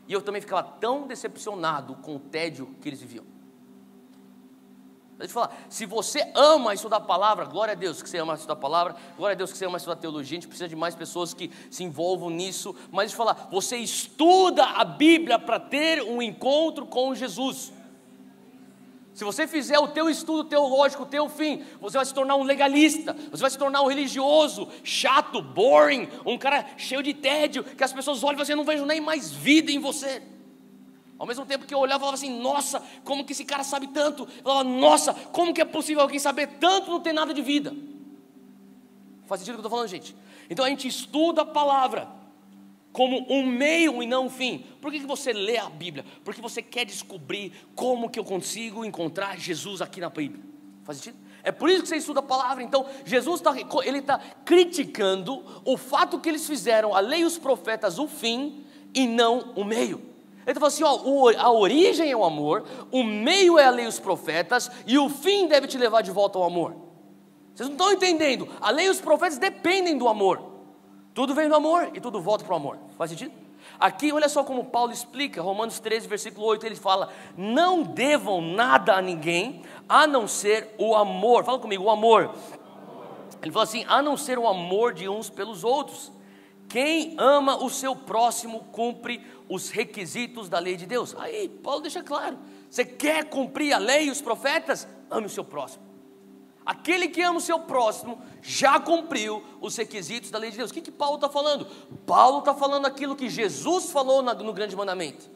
E eu também ficava tão decepcionado com o tédio que eles viviam. Deixa eu falar, se você ama estudar a palavra, glória a Deus que você ama estudar a palavra, glória a Deus que você ama estudar teologia, a gente precisa de mais pessoas que se envolvam nisso, mas deixa eu falar, você estuda a Bíblia para ter um encontro com Jesus. Se você fizer o teu estudo teológico, o teu fim, você vai se tornar um legalista, você vai se tornar um religioso, chato, boring, um cara cheio de tédio, que as pessoas olham e falam assim, eu não vejo nem mais vida em você. Ao mesmo tempo que eu olhava e falava assim, nossa, como que esse cara sabe tanto? Eu falava, nossa, como que é possível alguém saber tanto e não ter nada de vida? Faz sentido o que eu estou falando, gente? Então a gente estuda a palavra como um meio e não um fim. Por que você lê a Bíblia? Porque você quer descobrir como que eu consigo encontrar Jesus aqui na Bíblia. Faz sentido? É por isso que você estuda a palavra. Então Jesus está criticando o fato que eles fizeram a lei e os profetas o fim e não o meio. Ele está falando assim, ó, a origem é o amor, o meio é a lei e os profetas, e o fim deve te levar de volta ao amor. Vocês não estão entendendo, a lei e os profetas dependem do amor. Tudo vem do amor e tudo volta para o amor. Faz sentido? Aqui, olha só como Paulo explica, Romanos 13, versículo 8, ele fala, não devam nada a ninguém, a não ser o amor. Fala comigo, o amor. Ele fala assim, a não ser o amor de uns pelos outros. Quem ama o seu próximo cumpre os requisitos da lei de Deus. Aí Paulo deixa claro, você quer cumprir a lei e os profetas? Ame o seu próximo. Aquele que ama o seu próximo já cumpriu os requisitos da lei de Deus. O que Paulo está falando? Paulo está falando aquilo que Jesus falou no grande mandamento.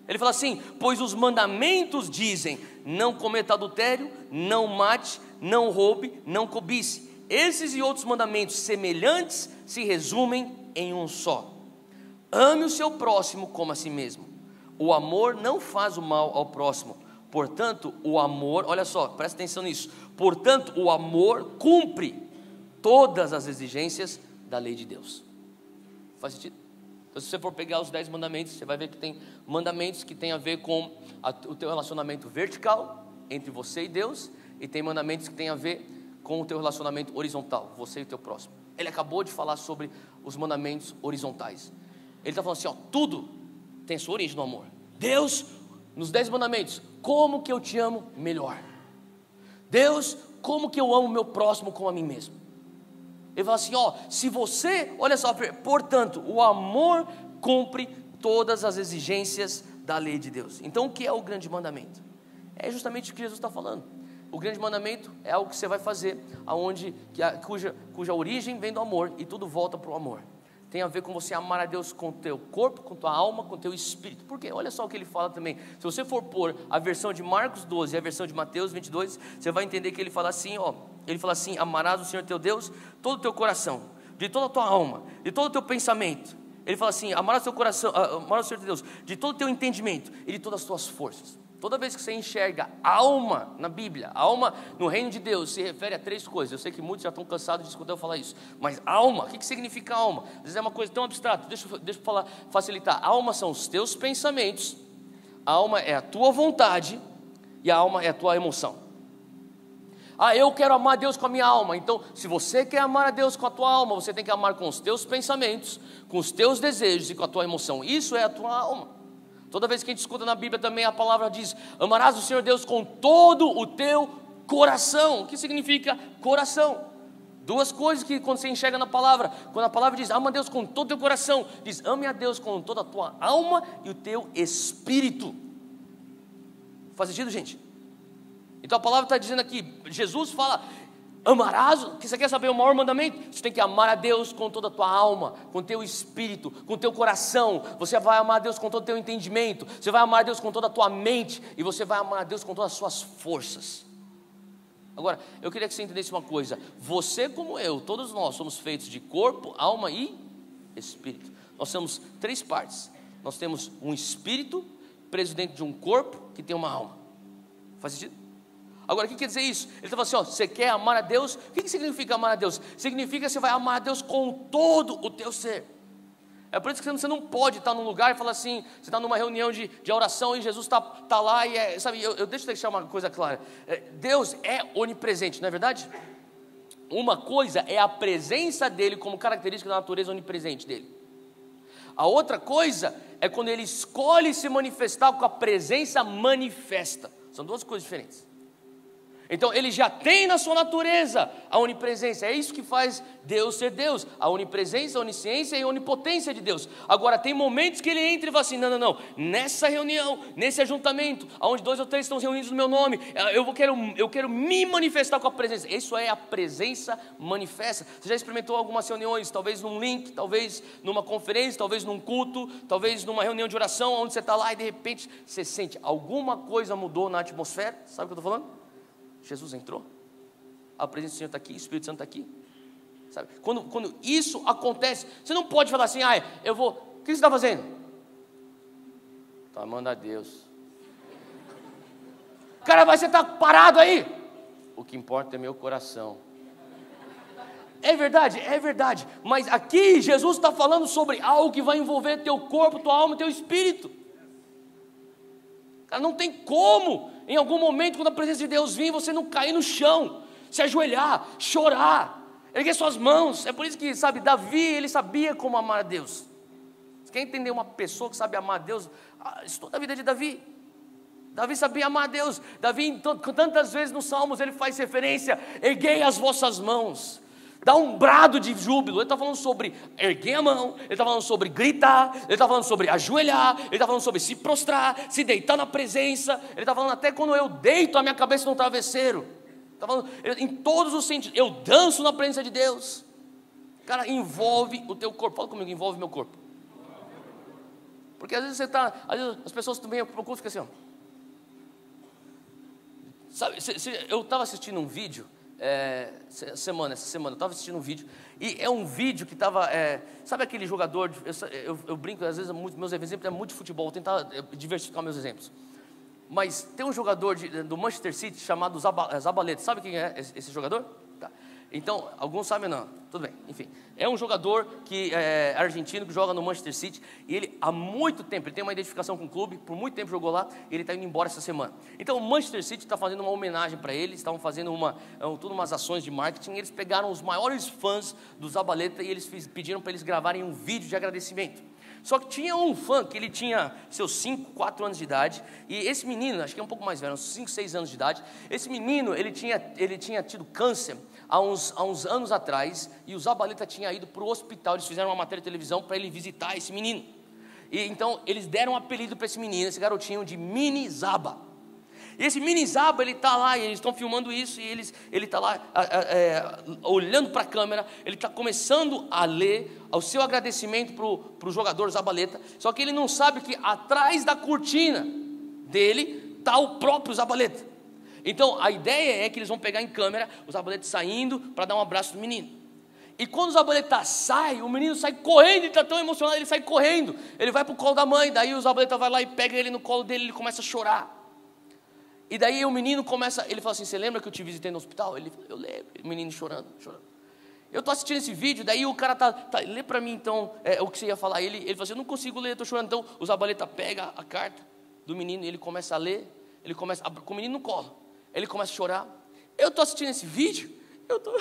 Ele fala assim, pois os mandamentos dizem, não cometa adultério, não mate, não roube, não cobice. Esses e outros mandamentos semelhantes se resumem em um só. Ame o seu próximo como a si mesmo. O amor não faz o mal ao próximo. Portanto, o amor, olha só, presta atenção nisso. Portanto, o amor cumpre todas as exigências da lei de Deus. Faz sentido? Então, se você for pegar os 10 mandamentos, você vai ver que tem mandamentos que tem a ver com o teu relacionamento vertical entre você e Deus, e tem mandamentos que tem a ver com o teu relacionamento horizontal, você e o teu próximo. Ele acabou de falar sobre os mandamentos horizontais. Ele está falando assim, ó, tudo tem sua origem no amor. Deus, nos 10 mandamentos, como que eu te amo melhor? Deus, como que eu amo o meu próximo como a mim mesmo? Ele fala assim, ó, se você, olha só, portanto, o amor cumpre todas as exigências da lei de Deus. Então o que é o grande mandamento? É justamente o que Jesus está falando. O grande mandamento é algo que você vai fazer, cuja origem vem do amor e tudo volta para o amor. Tem a ver com você amar a Deus com o teu corpo, com tua alma, com o teu espírito. Por quê? Olha só o que ele fala também. Se você for pôr a versão de Marcos 12 e a versão de Mateus 22, você vai entender que ele fala assim, ó. Ele fala assim, amarás o Senhor teu Deus, todo o teu coração, de toda a tua alma, de todo o teu pensamento. Ele fala assim, amarás o teu coração, amarás o Senhor teu Deus, de todo o teu entendimento e de todas as tuas forças. Toda vez que você enxerga alma na Bíblia, alma no reino de Deus, se refere a 3 coisas. Eu sei que muitos já estão cansados de escutar eu falar isso, mas alma, o que significa alma? Às vezes é uma coisa tão abstrata, deixa eu falar, facilitar. Alma são os teus pensamentos, a alma é a tua vontade e a alma é a tua emoção. Eu quero amar a Deus com a minha alma. Então, se você quer amar a Deus com a tua alma, você tem que amar com os teus pensamentos, com os teus desejos e com a tua emoção. Isso é a tua alma. Toda vez que a gente escuta na Bíblia também a palavra diz: amarás o Senhor Deus com todo o teu coração. O que significa coração? Duas coisas que quando você enxerga na palavra, quando a palavra diz ama a Deus com todo o teu coração, diz ame a Deus com toda a tua alma e o teu espírito. Faz sentido, gente? Então a palavra está dizendo aqui, Jesus fala, amarás, que você quer saber o maior mandamento? Você tem que amar a Deus com toda a tua alma, com o teu espírito, com o teu coração. Você vai amar a Deus com todo o teu entendimento, você vai amar a Deus com toda a tua mente, e você vai amar a Deus com todas as suas forças. Agora, eu queria que você entendesse uma coisa, você como eu, todos nós somos feitos de corpo, alma e espírito. Nós temos três partes, nós temos um espírito preso dentro de um corpo que tem uma alma. Faz sentido? Agora, o que quer dizer isso? Ele está falando assim, você quer amar a Deus? O que significa amar a Deus? Significa que você vai amar a Deus com todo o teu ser. É por isso que você não pode estar num lugar e falar assim, você está numa reunião de oração e Jesus está lá e sabe, eu deixo eu deixar uma coisa clara, Deus é onipresente, não é verdade? Uma coisa é a presença dele como característica da natureza onipresente dele. A outra coisa é quando ele escolhe se manifestar com a presença manifesta. São duas coisas diferentes. Então ele já tem na sua natureza a onipresença, é isso que faz Deus ser Deus, a onipresença, a onisciência e a onipotência de Deus. Agora tem momentos que ele entra e fala assim, não, nessa reunião, nesse ajuntamento, onde 2 ou 3 estão reunidos no meu nome, eu quero me manifestar com a presença. Isso é a presença manifesta. Você já experimentou algumas reuniões, talvez num link, talvez numa conferência, talvez num culto, talvez numa reunião de oração, onde você está lá e de repente você sente alguma coisa mudou na atmosfera? Sabe o que eu estou falando? Jesus entrou, a presença do Senhor está aqui, o Espírito Santo está aqui, sabe? Quando isso acontece, você não pode falar assim, o que você está fazendo? Está amando a Deus. Cara, mas você está parado aí? O que importa é meu coração. É verdade, mas aqui Jesus está falando sobre algo que vai envolver teu corpo, tua alma e teu espírito. Cara, não tem como em algum momento, quando a presença de Deus vir, você não cair no chão, se ajoelhar, chorar, erguer suas mãos. É por isso que, sabe, Davi, ele sabia como amar a Deus. Você quer entender uma pessoa que sabe amar a Deus? Estuda a vida de Davi. Davi sabia amar a Deus. Davi, tantas vezes nos Salmos, ele faz referência, erguei as vossas mãos. Dá um brado de júbilo. Ele está falando sobre erguer a mão, ele está falando sobre gritar, ele está falando sobre ajoelhar, ele está falando sobre se prostrar, se deitar na presença, ele está falando até quando eu deito a minha cabeça no travesseiro, está falando em todos os sentidos, eu danço na presença de Deus. Cara, envolve o teu corpo. Fala comigo, envolve meu corpo. Porque às vezes às vezes as pessoas também procuram ficar assim, ó. Sabe, eu estava assistindo um vídeo essa semana eu estava assistindo um vídeo, e é um vídeo que estava, sabe aquele jogador, eu brinco, às vezes meus exemplos é muito de futebol, vou tentar diversificar meus exemplos, mas tem um jogador do Manchester City chamado Zabaleta, sabe quem é esse jogador? Tá. Então, alguns sabem não, tudo bem, enfim, é um jogador que é argentino, que joga no Manchester City, e ele há muito tempo, ele tem uma identificação com o clube, por muito tempo jogou lá, e ele está indo embora essa semana. Então o Manchester City está fazendo uma homenagem para ele, estavam fazendo todas umas ações de marketing, e eles pegaram os maiores fãs do Zabaleta, e eles pediram para eles gravarem um vídeo de agradecimento. Só que tinha um fã que ele tinha seus 5, 4 anos de idade, e esse menino, acho que é um pouco mais velho, uns 5, 6 anos de idade, esse menino, ele tinha tido câncer há uns anos atrás, e o Zabaleta tinha ido para o hospital, eles fizeram uma matéria de televisão para ele visitar esse menino, e então eles deram um apelido para esse menino, esse garotinho, de Mini Zaba. E esse Mini Zaba, ele está lá, e eles estão filmando isso, e ele está lá olhando para a câmera, ele está começando a ler o seu agradecimento para o jogador Zabaleta, só que ele não sabe que atrás da cortina dele está o próprio Zabaleta. Então a ideia é que eles vão pegar em câmera o Zabaleta saindo para dar um abraço no menino. E quando o Zabaleta sai, o menino sai correndo, ele está tão emocionado, ele sai correndo, ele vai para o colo da mãe, daí o Zabaleta vai lá e pega ele no colo dele, ele começa a chorar. E daí o menino começa, ele fala assim, você lembra que eu te visitei no hospital? Ele fala, eu lembro, o menino chorando. Eu estou assistindo esse vídeo, daí o cara lê para mim então o que você ia falar. Ele fala assim, eu não consigo ler, eu estou chorando. Então o Zabaleta pega a carta do menino e ele começa a ler, com o menino no colo. Ele começa a chorar, Eu estou assistindo esse vídeo, eu estou...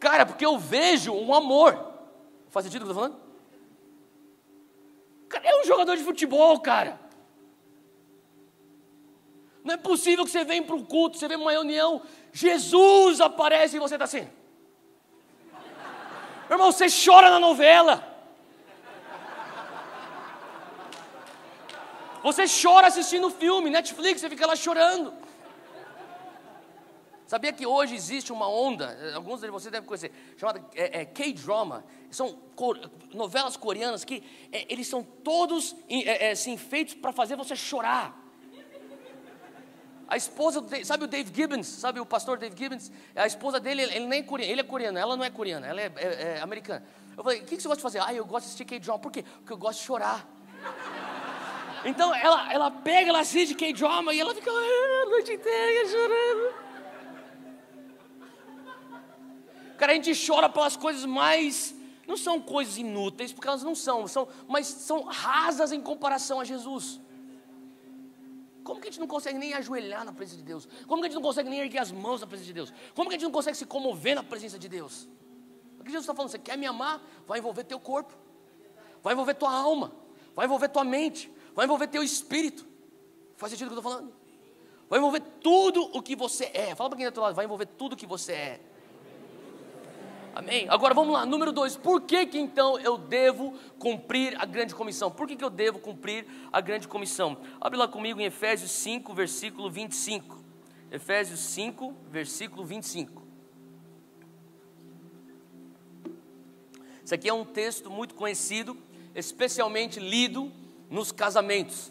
Cara, porque eu vejo um amor. Faz sentido o que eu estou falando? Cara, é um jogador de futebol, cara. Não é possível que você venha para um culto, você vê uma reunião, Jesus aparece e você está assim. Meu irmão, você chora na novela. Você chora assistindo filme, Netflix, você fica lá chorando. Sabia que hoje existe uma onda, alguns de vocês devem conhecer, chamada K-drama. São novelas coreanas que eles são todos assim, feitos para fazer você chorar. A esposa, sabe o Dave Gibbons? Sabe o pastor Dave Gibbons? A esposa dele, ele nem é coreano, ele é coreano, ela não é coreana, ela é americana. Eu falei, o que você gosta de fazer? Eu gosto de assistir K-drama. Por quê? Porque eu gosto de chorar. Então ela pega, ela assiste K-drama e ela fica a noite inteira chorando. Cara, a gente chora pelas coisas mais... Não são coisas inúteis, porque elas não são, mas são rasas em comparação a Jesus. Como que a gente não consegue nem ajoelhar na presença de Deus? Como que a gente não consegue nem erguer as mãos na presença de Deus? Como que a gente não consegue se comover na presença de Deus? O que Jesus está falando? Você quer me amar? Vai envolver teu corpo. Vai envolver tua alma. Vai envolver tua mente. Vai envolver teu espírito. Faz sentido o que eu estou falando? Vai envolver tudo o que você é. Fala para quem está do teu lado. Vai envolver tudo o que você é. Amém? Agora vamos lá, número 2. Por que então eu devo cumprir a grande comissão? Por que eu devo cumprir a grande comissão? Abre lá comigo em Efésios 5, versículo 25. Efésios 5, versículo 25. Esse aqui é um texto muito conhecido, especialmente lido nos casamentos.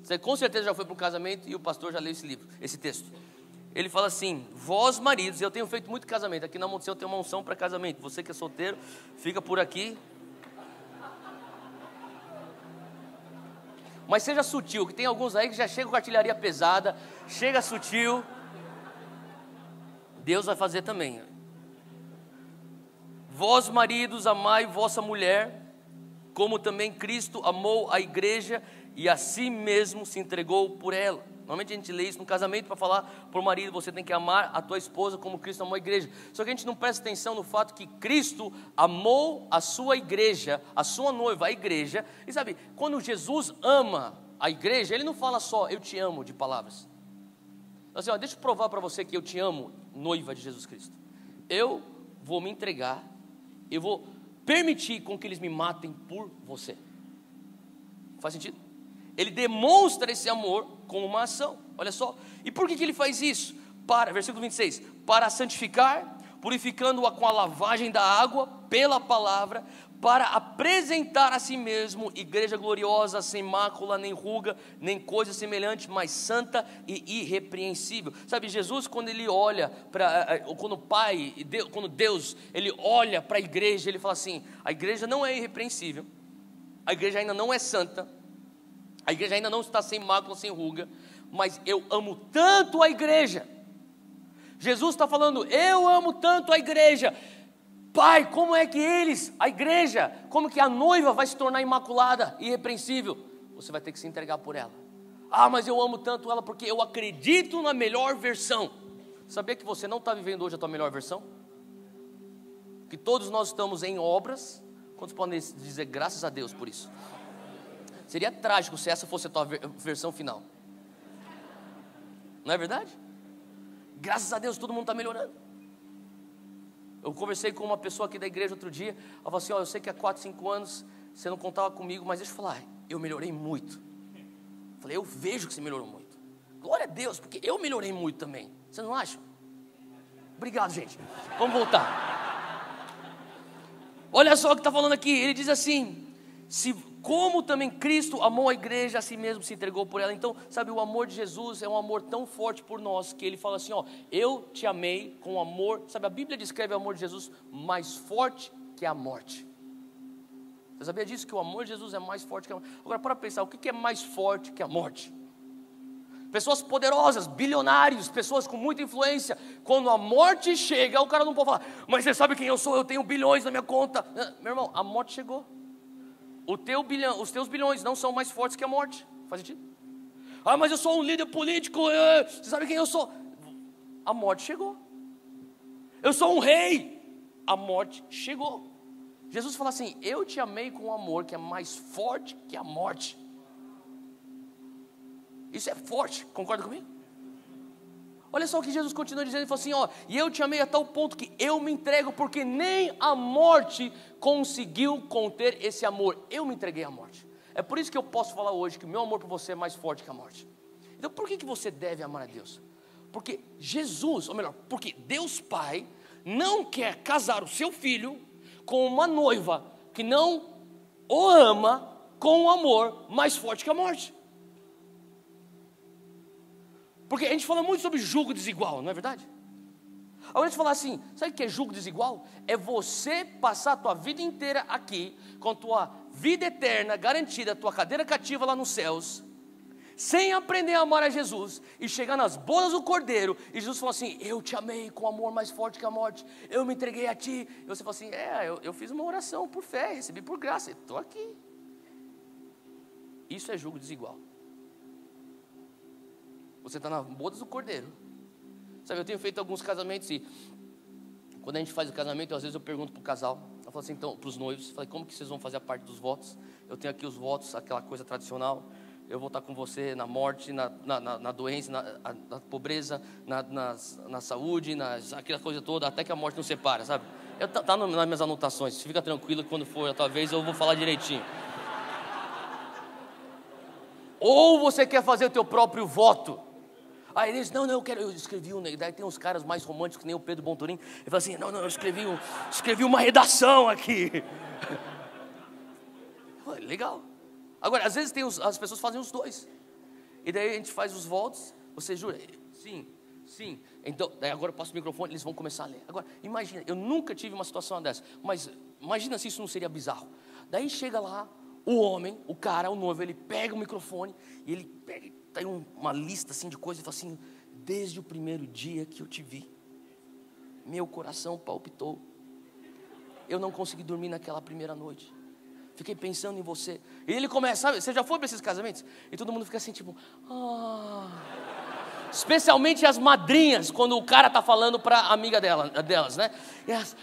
Você com certeza já foi para um casamento e o pastor já leu esse texto. Ele fala assim, vós maridos, eu tenho feito muito casamento, aqui na Monte Sião tem uma unção para casamento, você que é solteiro, fica por aqui. Mas seja sutil, que tem alguns aí que já chegam com artilharia pesada, chega sutil, Deus vai fazer também. Vós maridos, amai vossa mulher, como também Cristo amou a igreja e a si mesmo se entregou por ela. Normalmente a gente lê isso no casamento para falar para o marido, você tem que amar a tua esposa como Cristo amou a igreja. Só que a gente não presta atenção no fato que Cristo amou a sua igreja, a sua noiva, a igreja. E sabe, quando Jesus ama a igreja, Ele não fala só, eu te amo, de palavras. Assim, deixa eu provar para você que eu te amo, noiva de Jesus Cristo. Eu vou me entregar, eu vou permitir com que eles me matem por você. Faz sentido? Ele demonstra esse amor com uma ação, olha só. E por que ele faz isso? Versículo 26, para santificar, purificando-a com a lavagem da água, pela palavra, para apresentar a si mesmo, igreja gloriosa, sem mácula, nem ruga, nem coisa semelhante, mas santa e irrepreensível. Sabe, Jesus quando ele olha, quando Deus, ele olha para a igreja, ele fala assim, a igreja não é irrepreensível, a igreja ainda não é santa, a igreja ainda não está sem mácula, sem ruga, mas eu amo tanto a igreja. Jesus está falando, eu amo tanto a igreja. Pai, como é que a igreja, como que a noiva vai se tornar imaculada, irrepreensível? Você vai ter que se entregar por ela. Mas eu amo tanto ela porque eu acredito na melhor versão. Sabia que você não está vivendo hoje a tua melhor versão? Que todos nós estamos em obras. Quantos podem dizer graças a Deus por isso? Seria trágico se essa fosse a tua versão final. Não é verdade? Graças a Deus todo mundo está melhorando. Eu conversei com uma pessoa aqui da igreja outro dia. Ela falou assim, eu sei que há 4, 5 anos você não contava comigo, mas deixa eu falar, eu melhorei muito. Eu falei, eu vejo que você melhorou muito. Glória a Deus, porque eu melhorei muito também. Você não acha? Obrigado, gente. Vamos voltar. Olha só o que está falando aqui. Ele diz assim, como também Cristo amou a igreja, a si mesmo se entregou por ela. Então, sabe, o amor de Jesus é um amor tão forte por nós, que ele fala assim, eu te amei com amor. Sabe, a Bíblia descreve o amor de Jesus mais forte que a morte. Você sabia disso? Que o amor de Jesus é mais forte que a morte. Agora, para pensar, o que é mais forte que a morte? Pessoas poderosas, bilionários, pessoas com muita influência. Quando a morte chega, o cara não pode falar, mas você sabe quem eu sou? Eu tenho bilhões na minha conta. Meu irmão, a morte chegou. Os teus bilhões não são mais fortes que a morte. Faz sentido? Ah, mas eu sou um líder político, você sabe quem eu sou? A morte chegou. Eu sou um rei, a morte chegou. Jesus fala assim: eu te amei com um amor que é mais forte que a morte. Isso é forte, concorda comigo? Olha só o que Jesus continua dizendo, ele fala assim, ó, e eu te amei a tal ponto que eu me entrego, porque nem a morte conseguiu conter esse amor. Eu me entreguei à morte. É por isso que eu posso falar hoje que o meu amor por você é mais forte que a morte. Então por que você deve amar a Deus? Porque Jesus, ou melhor, porque Deus Pai não quer casar o seu filho com uma noiva que não o ama com um amor mais forte que a morte. Porque a gente fala muito sobre jugo desigual, não é verdade? Agora a gente fala assim, sabe o que é jugo desigual? É você passar a tua vida inteira aqui, com a tua vida eterna garantida, a tua cadeira cativa lá nos céus, sem aprender a amar a Jesus, e chegar nas bodas do Cordeiro, e Jesus fala assim, eu te amei com amor mais forte que a morte, eu me entreguei a ti, e você fala assim, eu fiz uma oração por fé, recebi por graça, estou aqui. Isso é jugo desigual. Você está nas bodas do Cordeiro. Sabe, eu tenho feito alguns casamentos e quando a gente faz o casamento, às vezes eu pergunto para o casal, eu falo assim, então, para os noivos, eu falei, como que vocês vão fazer a parte dos votos? Eu tenho aqui os votos, aquela coisa tradicional, eu vou estar com você na morte, na doença, na pobreza, na saúde, aquela coisa toda, até que a morte nos separa, sabe? Está nas minhas anotações, fica tranquilo que quando for a tua vez eu vou falar direitinho. Ou você quer fazer o teu próprio voto? Aí ele diz, não, eu escrevi daí tem uns caras mais românticos que nem o Pedro Bontorim, ele fala assim, não, eu escrevi uma redação aqui. Legal. Agora, às vezes as pessoas fazem os dois, e daí a gente faz os votos, você jura? Sim, então, daí agora eu passo o microfone, eles vão começar a ler. Agora, imagina, eu nunca tive uma situação dessa, mas imagina se isso não seria bizarro. Daí chega lá, o homem, o cara, o noivo, ele pega o microfone, e ele pega, tem uma lista assim de coisas, e fala assim, desde o primeiro dia que eu te vi, meu coração palpitou, eu não consegui dormir naquela primeira noite, fiquei pensando em você, e ele começa, sabe, você já foi para esses casamentos? E todo mundo fica assim tipo, especialmente as madrinhas, quando o cara está falando para a amiga delas, né, e elas,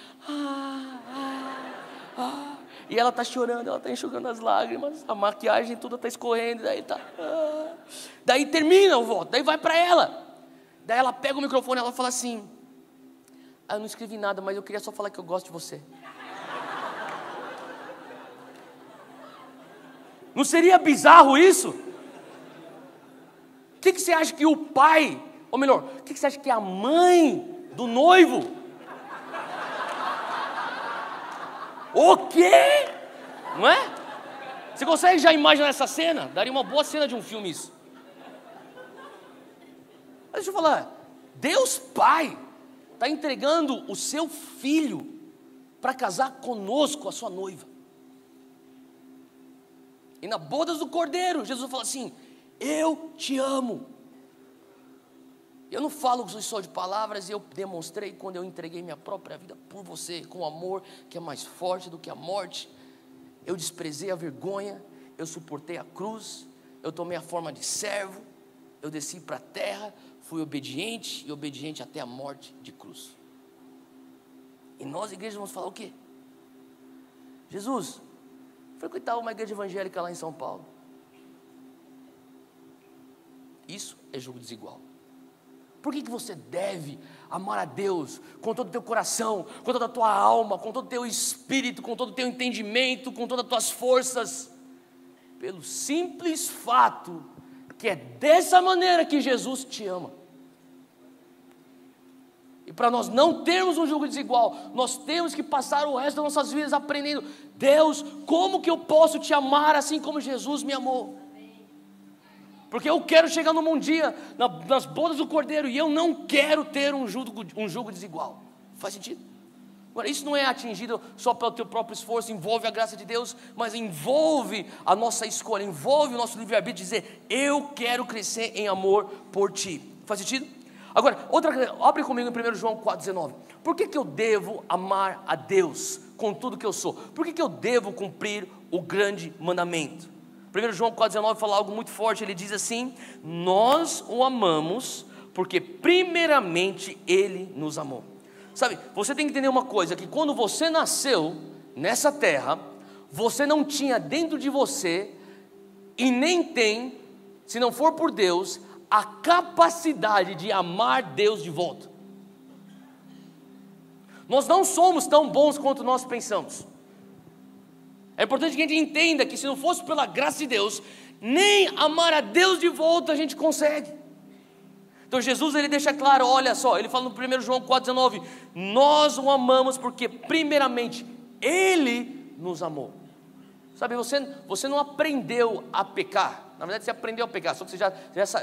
e ela está chorando, ela está enxugando as lágrimas, a maquiagem toda está escorrendo, daí termina o voto, daí vai para ela, daí ela pega o microfone, ela fala assim, eu não escrevi nada, mas eu queria só falar que eu gosto de você. Não seria bizarro isso? O que você acha que o pai, ou melhor, o que você acha que a mãe do noivo, o quê? Não é? Você consegue já imaginar essa cena? Daria uma boa cena de um filme isso. Mas deixa eu falar, Deus Pai está entregando o seu filho para casar conosco, a sua noiva. E na bodas do Cordeiro, Jesus fala assim, eu te amo. Eu não falo só de palavras, eu demonstrei quando eu entreguei minha própria vida por você, com amor que é mais forte do que a morte. Eu desprezei a vergonha, eu suportei a cruz, eu tomei a forma de servo, eu desci para a terra, fui obediente e obediente até a morte de cruz. E nós, igreja, vamos falar o quê? Jesus frequentava uma igreja evangélica lá em São Paulo. Isso é jugo desigual. Por que você deve amar a Deus com todo o teu coração, com toda a tua alma, com todo o teu espírito, com todo o teu entendimento, com todas as tuas forças? Pelo simples fato que é dessa maneira que Jesus te ama. E para nós não termos um jugo desigual, nós temos que passar o resto das nossas vidas aprendendo, Deus, como que eu posso te amar assim como Jesus me amou? Porque eu quero chegar num dia, nas bodas do Cordeiro, e eu não quero ter um jugo desigual. Faz sentido? Agora, isso não é atingido só pelo teu próprio esforço, envolve a graça de Deus, mas envolve a nossa escolha, envolve o nosso livre-arbítrio, dizer, eu quero crescer em amor por ti. Faz sentido? Agora, abre comigo em 1 João 4,19. Por que eu devo amar a Deus com tudo que eu sou? Por que eu devo cumprir o grande mandamento? 1 João 4,19 fala algo muito forte. Ele diz assim: nós o amamos porque primeiramente Ele nos amou. Sabe, você tem que entender uma coisa, que quando você nasceu nessa terra, você não tinha dentro de você, e nem tem, se não for por Deus, a capacidade de amar Deus de volta. Nós não somos tão bons quanto nós pensamos. É importante que a gente entenda que se não fosse pela graça de Deus, nem amar a Deus de volta a gente consegue. Então Jesus, ele deixa claro, olha só, ele fala no 1 João 4,19, nós o amamos porque primeiramente Ele nos amou. Sabe, você não aprendeu a pecar. Na verdade você aprendeu a pecar, só que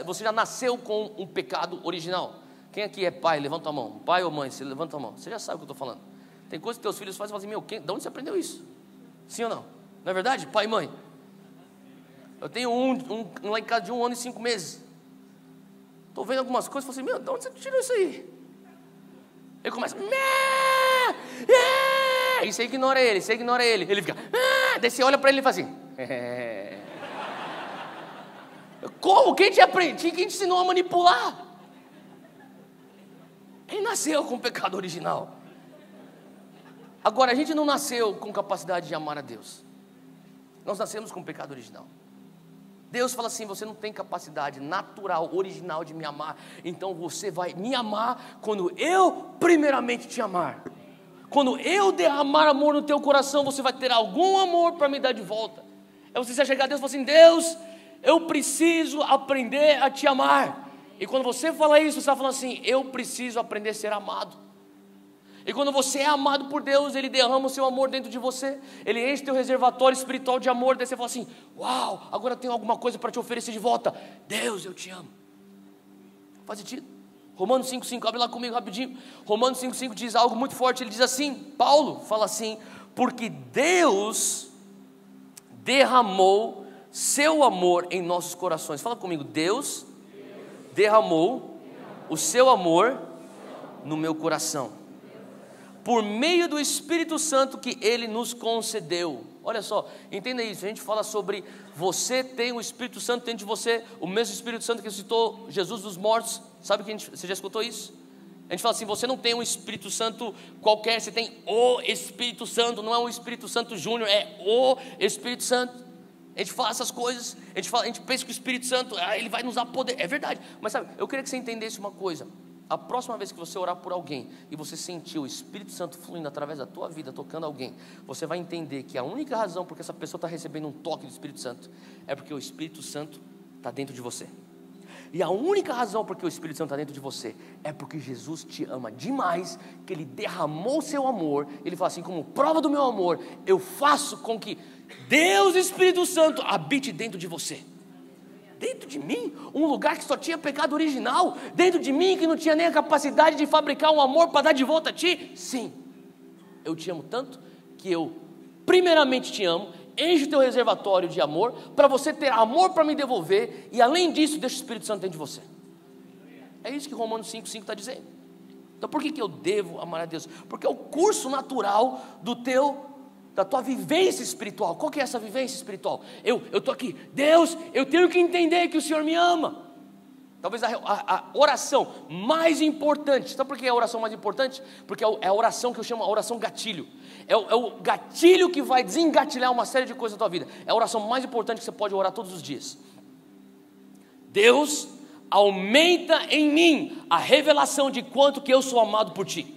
você já nasceu com um pecado original. Quem aqui é pai? Levanta a mão. Pai ou mãe? Você levanta a mão. Você já sabe o que eu estou falando. Tem coisas que teus filhos fazem e falam assim, de onde você aprendeu isso? Sim ou não? Não é verdade? Pai e mãe. Eu tenho um lá em casa de 1 ano e 5 meses. Estou vendo algumas coisas e falo assim, de onde você tirou isso aí? Ele começa, e você ignora ele, ele fica, daí você olha para ele e fala assim, como? Quem te ensinou a manipular? Ele nasceu com o pecado original. Agora, a gente não nasceu com capacidade de amar a Deus. Nós nascemos com o pecado original. Deus fala assim, você não tem capacidade natural, original de me amar, então você vai me amar quando eu primeiramente te amar. Quando eu derramar amor no teu coração, você vai ter algum amor para me dar de volta. É você já chegar a Deus e falar assim, Deus, eu preciso aprender a te amar. E quando você fala isso, você está falando assim, eu preciso aprender a ser amado. E quando você é amado por Deus, Ele derrama o seu amor dentro de você, Ele enche teu reservatório espiritual de amor, daí você fala assim, uau, agora eu tenho alguma coisa para te oferecer de volta. Deus, eu te amo. Faz sentido? Romanos 5,5, abre lá comigo rapidinho. Romanos 5,5 diz algo muito forte, ele diz assim, Paulo fala assim, porque Deus derramou seu amor em nossos corações. Fala comigo, Deus derramou o seu amor no meu coração, por meio do Espírito Santo que Ele nos concedeu. Olha só, entenda isso, a gente fala sobre, você tem o Espírito Santo dentro de você, o mesmo Espírito Santo que ressuscitou Jesus dos mortos, sabe que você já escutou isso? A gente fala assim, você não tem um Espírito Santo qualquer, você tem o Espírito Santo, não é um Espírito Santo Júnior, é o Espírito Santo. A gente fala essas coisas, a gente pensa que o Espírito Santo, ele vai nos dar poder, é verdade, mas sabe, eu queria que você entendesse uma coisa. A próxima vez que você orar por alguém e você sentir o Espírito Santo fluindo através da tua vida, tocando alguém, você vai entender que a única razão porque essa pessoa está recebendo um toque do Espírito Santo é porque o Espírito Santo está dentro de você. E a única razão porque o Espírito Santo está dentro de você é porque Jesus te ama demais, que Ele derramou o seu amor. Ele fala assim, como prova do meu amor, eu faço com que Deus Espírito Santo habite dentro de você. Dentro de mim, um lugar que só tinha pecado original, dentro de mim que não tinha nem a capacidade de fabricar um amor para dar de volta a ti. Sim, eu te amo tanto que eu primeiramente te amo, enche o teu reservatório de amor, para você ter amor para me devolver, e além disso, deixa o Espírito Santo dentro de você. É isso que Romanos 5,5 está dizendo. Então por que eu devo amar a Deus? Porque é o curso natural da tua vivência espiritual. Qual que é essa vivência espiritual? Eu estou aqui, Deus, eu tenho que entender que o Senhor me ama. Talvez a oração mais importante, sabe por que é a oração mais importante? Porque é a oração que eu chamo a oração gatilho. É o gatilho que vai desengatilhar uma série de coisas na tua vida. É a oração mais importante que você pode orar todos os dias. Deus, aumenta em mim a revelação de quanto que eu sou amado por Ti.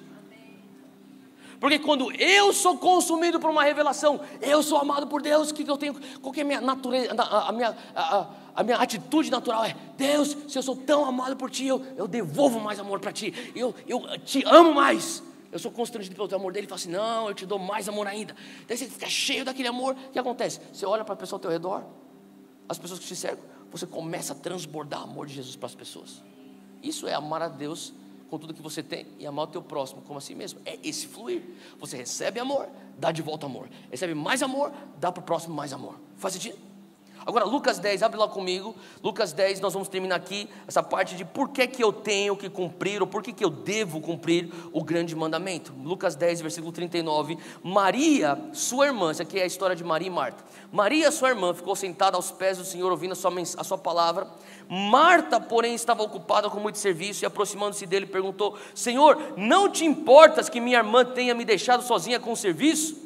Porque quando eu sou consumido por uma revelação, eu sou amado por Deus, o que eu tenho? Qual que é a minha natureza, a minha atitude natural é, Deus, se eu sou tão amado por Ti, eu devolvo mais amor para Ti, eu Te amo mais. Eu sou constrangido pelo Teu amor dele, e falo assim, não, eu Te dou mais amor ainda. Daí você fica cheio daquele amor, o que acontece? Você olha para a pessoa ao teu redor, as pessoas que te cercam, você começa a transbordar amor de Jesus para as pessoas. Isso é amar a Deus com tudo que você tem e amar o teu próximo como assim mesmo. É esse fluir. Você recebe amor, dá de volta amor. Recebe mais amor, dá para o próximo mais amor. Faz sentido? Agora, Lucas 10, abre lá comigo. Lucas 10, nós vamos terminar aqui essa parte de por que eu tenho que cumprir, ou por que eu devo cumprir o grande mandamento. Lucas 10, versículo 39. Maria, sua irmã, essa aqui é a história de Maria e Marta. Maria, sua irmã, ficou sentada aos pés do Senhor, ouvindo a sua palavra. Marta, porém, estava ocupada com muito serviço, e aproximando-se dele, perguntou: Senhor, não te importas que minha irmã tenha me deixado sozinha com o serviço?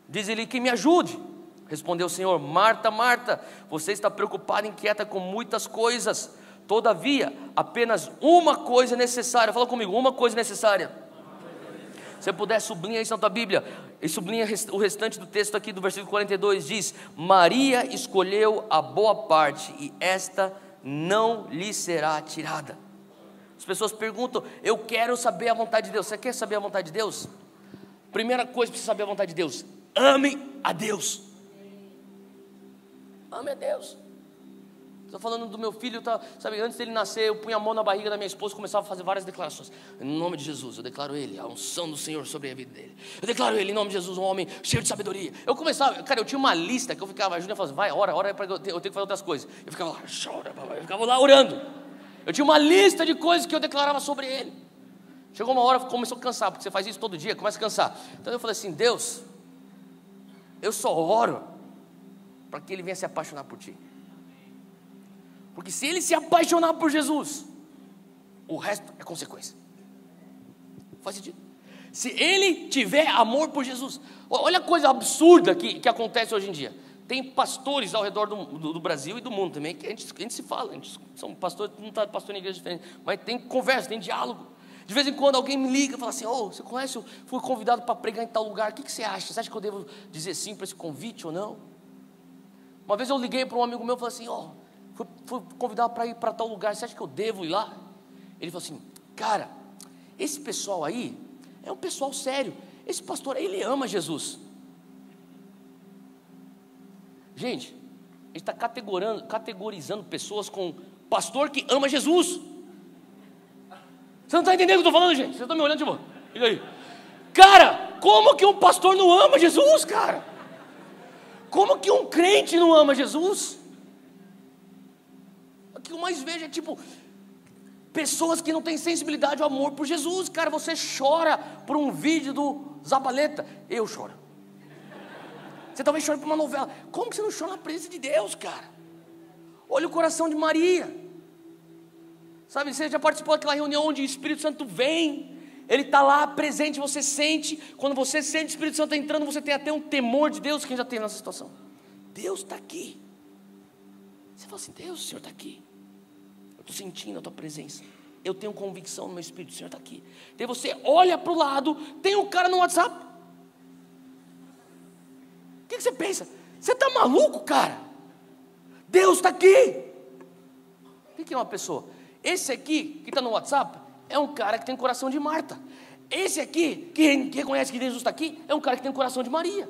Diz-lhe que me ajude. Respondeu o Senhor: Marta, Marta, você está preocupada e inquieta com muitas coisas, todavia, apenas uma coisa é necessária. Fala comigo, uma coisa necessária. Se você puder, sublinha isso na tua Bíblia, e sublinha o restante do texto aqui do versículo 42, diz: Maria escolheu a boa parte, e esta não lhe será tirada. As pessoas perguntam: eu quero saber a vontade de Deus. Você quer saber a vontade de Deus? Primeira coisa para você saber a vontade de Deus: ame a Deus. Ame a Deus. Estou falando do meu filho, sabe, antes dele nascer, eu punha a mão na barriga da minha esposa e começava a fazer várias declarações. Em nome de Jesus, eu declaro ele, a unção do Senhor sobre a vida dele. Eu declaro ele, em nome de Jesus, um homem cheio de sabedoria. Eu começava, cara, eu tinia uma lista que eu ficava, a Júlia falava: vai, ora, eu tenho que fazer outras coisas. Eu ficava lá, chora, papai. Eu ficava lá orando. Eu tinha uma lista de coisas que eu declarava sobre ele. Chegou uma hora, começou a cansar, porque você faz isso todo dia, começa a cansar. Então eu falei assim: Deus, eu só oro para que ele venha se apaixonar por ti. Porque se ele se apaixonar por Jesus, o resto é consequência. Faz sentido? Se ele tiver amor por Jesus, olha a coisa absurda que acontece hoje em dia. Tem pastores ao redor do Brasil e do mundo também, que a gente se fala, são pastores, não está pastor em igreja diferente, mas tem conversa, tem diálogo. De vez em quando alguém me liga e fala assim: você conhece, eu fui convidado para pregar em tal lugar, o que você acha? Você acha que eu devo dizer sim para esse convite ou não? Uma vez eu liguei para um amigo meu e falei assim: fui convidado para ir para tal lugar, você acha que eu devo ir lá? Ele falou assim: cara, esse pessoal aí é um pessoal sério, esse pastor aí, ele ama Jesus. Gente, a gente está categorizando pessoas com pastor que ama Jesus. Você não está entendendo o que eu estou falando, gente? Você está me olhando tipo, e aí? Cara, como que um pastor não ama Jesus, cara? Como que um crente não ama Jesus? O que eu mais vejo é tipo pessoas que não têm sensibilidade ao amor por Jesus. Cara, você chora por um vídeo do Zabaleta, eu choro. Você talvez chore por uma novela. Como que você não chora na presença de Deus, cara? Olha o coração de Maria. Sabe, você já participou daquela reunião onde o Espírito Santo vem, ele está lá presente, você sente. Quando você sente o Espírito Santo entrando, você tem até um temor de Deus. Quem já teve nessa situação? Deus está aqui. Você fala assim: Deus, o Senhor está aqui. Eu estou sentindo a tua presença. Eu tenho convicção no meu espírito, o Senhor está aqui. Daí você olha para o lado, tem um cara no WhatsApp. O que você pensa? Você está maluco, cara? Deus está aqui. O que é uma pessoa? Esse aqui que está no WhatsApp é um cara que tem coração de Marta. Esse aqui, que reconhece que Jesus está aqui, é um cara que tem coração de Maria.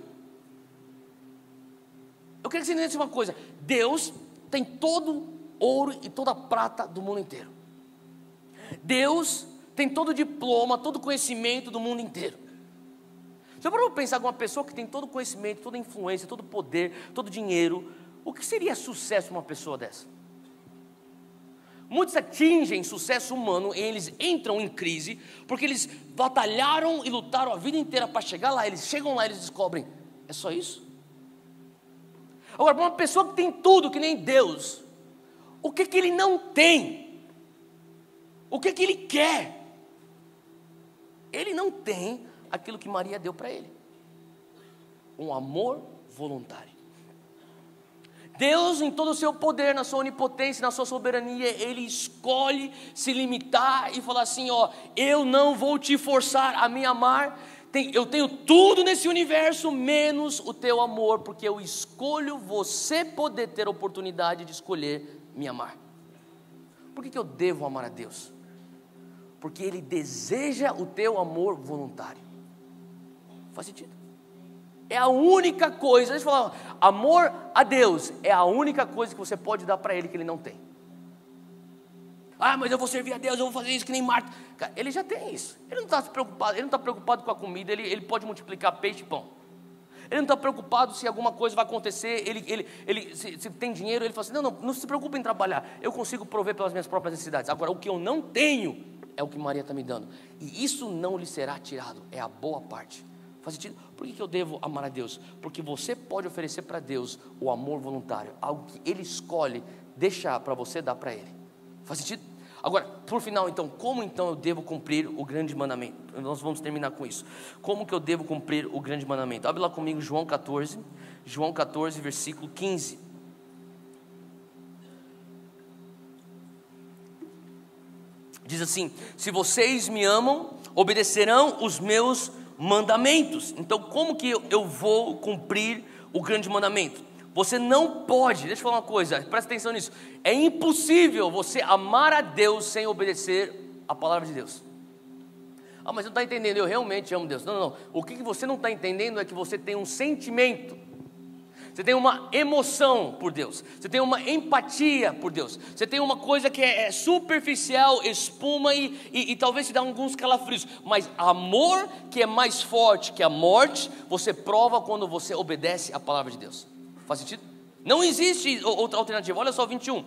Eu quero que você entenda uma coisa: Deus tem todo ouro e toda prata do mundo inteiro. Deus tem todo diploma, todo conhecimento do mundo inteiro. Já parou para pensar em uma pessoa que tem todo conhecimento, toda influência, todo poder, todo dinheiro? O que seria sucesso para uma pessoa dessa? Muitos atingem sucesso humano e eles entram em crise porque eles batalharam e lutaram a vida inteira para chegar lá. Eles chegam lá e eles descobrem: é só isso? Agora, para uma pessoa que tem tudo, que nem Deus, o que ele não tem? O que ele quer? Ele não tem aquilo que Maria deu para ele: um amor voluntário. Deus, em todo o seu poder, na sua onipotência, na sua soberania, Ele escolhe se limitar e falar assim: eu não vou te forçar a me amar. Eu tenho tudo nesse universo menos o teu amor, porque eu escolho você poder ter a oportunidade de escolher me amar. Por que eu devo amar a Deus? Porque Ele deseja o teu amor voluntário. Faz sentido? É a única coisa, deixa eu falar, amor a Deus é a única coisa que você pode dar para Ele que Ele não tem. Mas eu vou servir a Deus, eu vou fazer isso que nem Marta. Cara, Ele já tem isso. Ele não está preocupado com a comida, ele pode multiplicar peixe e pão. Ele não está preocupado se alguma coisa vai acontecer. Se tem dinheiro, ele fala assim, não se preocupe em trabalhar, eu consigo prover pelas minhas próprias necessidades. Agora, o que eu não tenho é o que Maria está me dando, e isso não lhe será tirado, é a boa parte. Faz sentido? Por que eu devo amar a Deus? Porque você pode oferecer para Deus o amor voluntário, algo que Ele escolhe deixar para você, dar para Ele. Faz sentido? Agora, por final, então, como então eu devo cumprir o grande mandamento? Nós vamos terminar com isso. Como que eu devo cumprir o grande mandamento? Abre lá comigo João 14, versículo 15. Diz assim: se vocês me amam, obedecerão os meus mandamentos. Então, como que eu vou cumprir o grande mandamento? Você não pode, deixa eu falar uma coisa, presta atenção nisso. É impossível você amar a Deus sem obedecer a palavra de Deus. Ah, mas você não está entendendo, eu realmente amo Deus. Não. O que você não está entendendo é que você tem um sentimento, você tem uma emoção por Deus, você tem uma empatia por Deus, você tem uma coisa que é superficial, espuma e talvez te dê alguns calafrios. Mas amor que é mais forte que a morte, você prova quando você obedece a palavra de Deus. Faz sentido? Não existe outra alternativa. Olha só 21.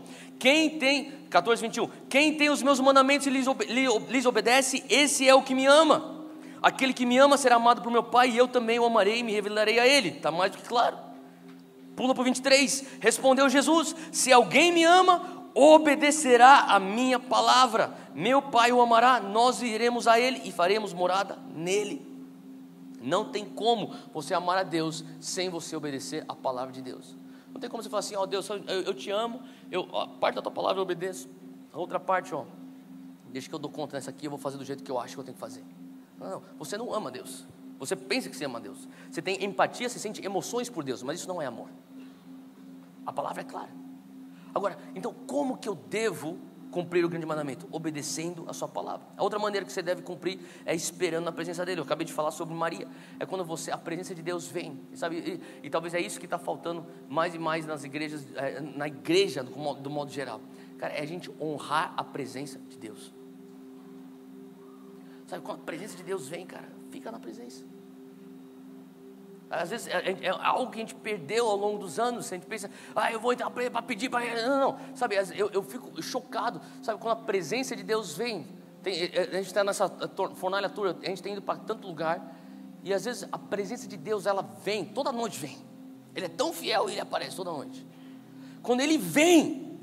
14, 21. Quem tem os meus mandamentos e lhes obedece, esse é o que me ama. Aquele que me ama será amado por meu Pai, e eu também o amarei e me revelarei a ele. Está mais do que claro. Pula para o 23. Respondeu Jesus: se alguém me ama, obedecerá a minha palavra. Meu Pai o amará, nós iremos a ele e faremos morada nele. Não tem como você amar a Deus sem você obedecer a palavra de Deus. Não tem como você falar assim, ó Deus, eu te amo, a parte da tua palavra eu obedeço, a outra parte, ó, deixa que eu dou conta nessa aqui, eu vou fazer do jeito que eu acho que eu tenho que fazer. Não, você não ama Deus. Você pensa que você ama Deus. Você tem empatia, você sente emoções por Deus, mas isso não é amor. A palavra é clara. Agora, então como que eu devo cumprir o grande mandamento? Obedecendo a sua palavra. A outra maneira que você deve cumprir é esperando na presença dele. Eu acabei de falar sobre Maria. É quando a presença de Deus vem, sabe? E talvez é isso que está faltando mais e mais nas igrejas, na igreja do modo geral. Cara, é a gente honrar a presença de Deus. Sabe, quando a presença de Deus vem, cara, fica na presença. Às vezes é algo que a gente perdeu ao longo dos anos. A gente pensa, eu vou entrar para pedir para ele. Não. Sabe, eu fico chocado. Sabe, quando a presença de Deus vem. A gente está nessa fornalha tour, a gente está indo para tanto lugar. E às vezes a presença de Deus, ela vem, toda noite vem. Ele é tão fiel e ele aparece toda noite. Quando ele vem,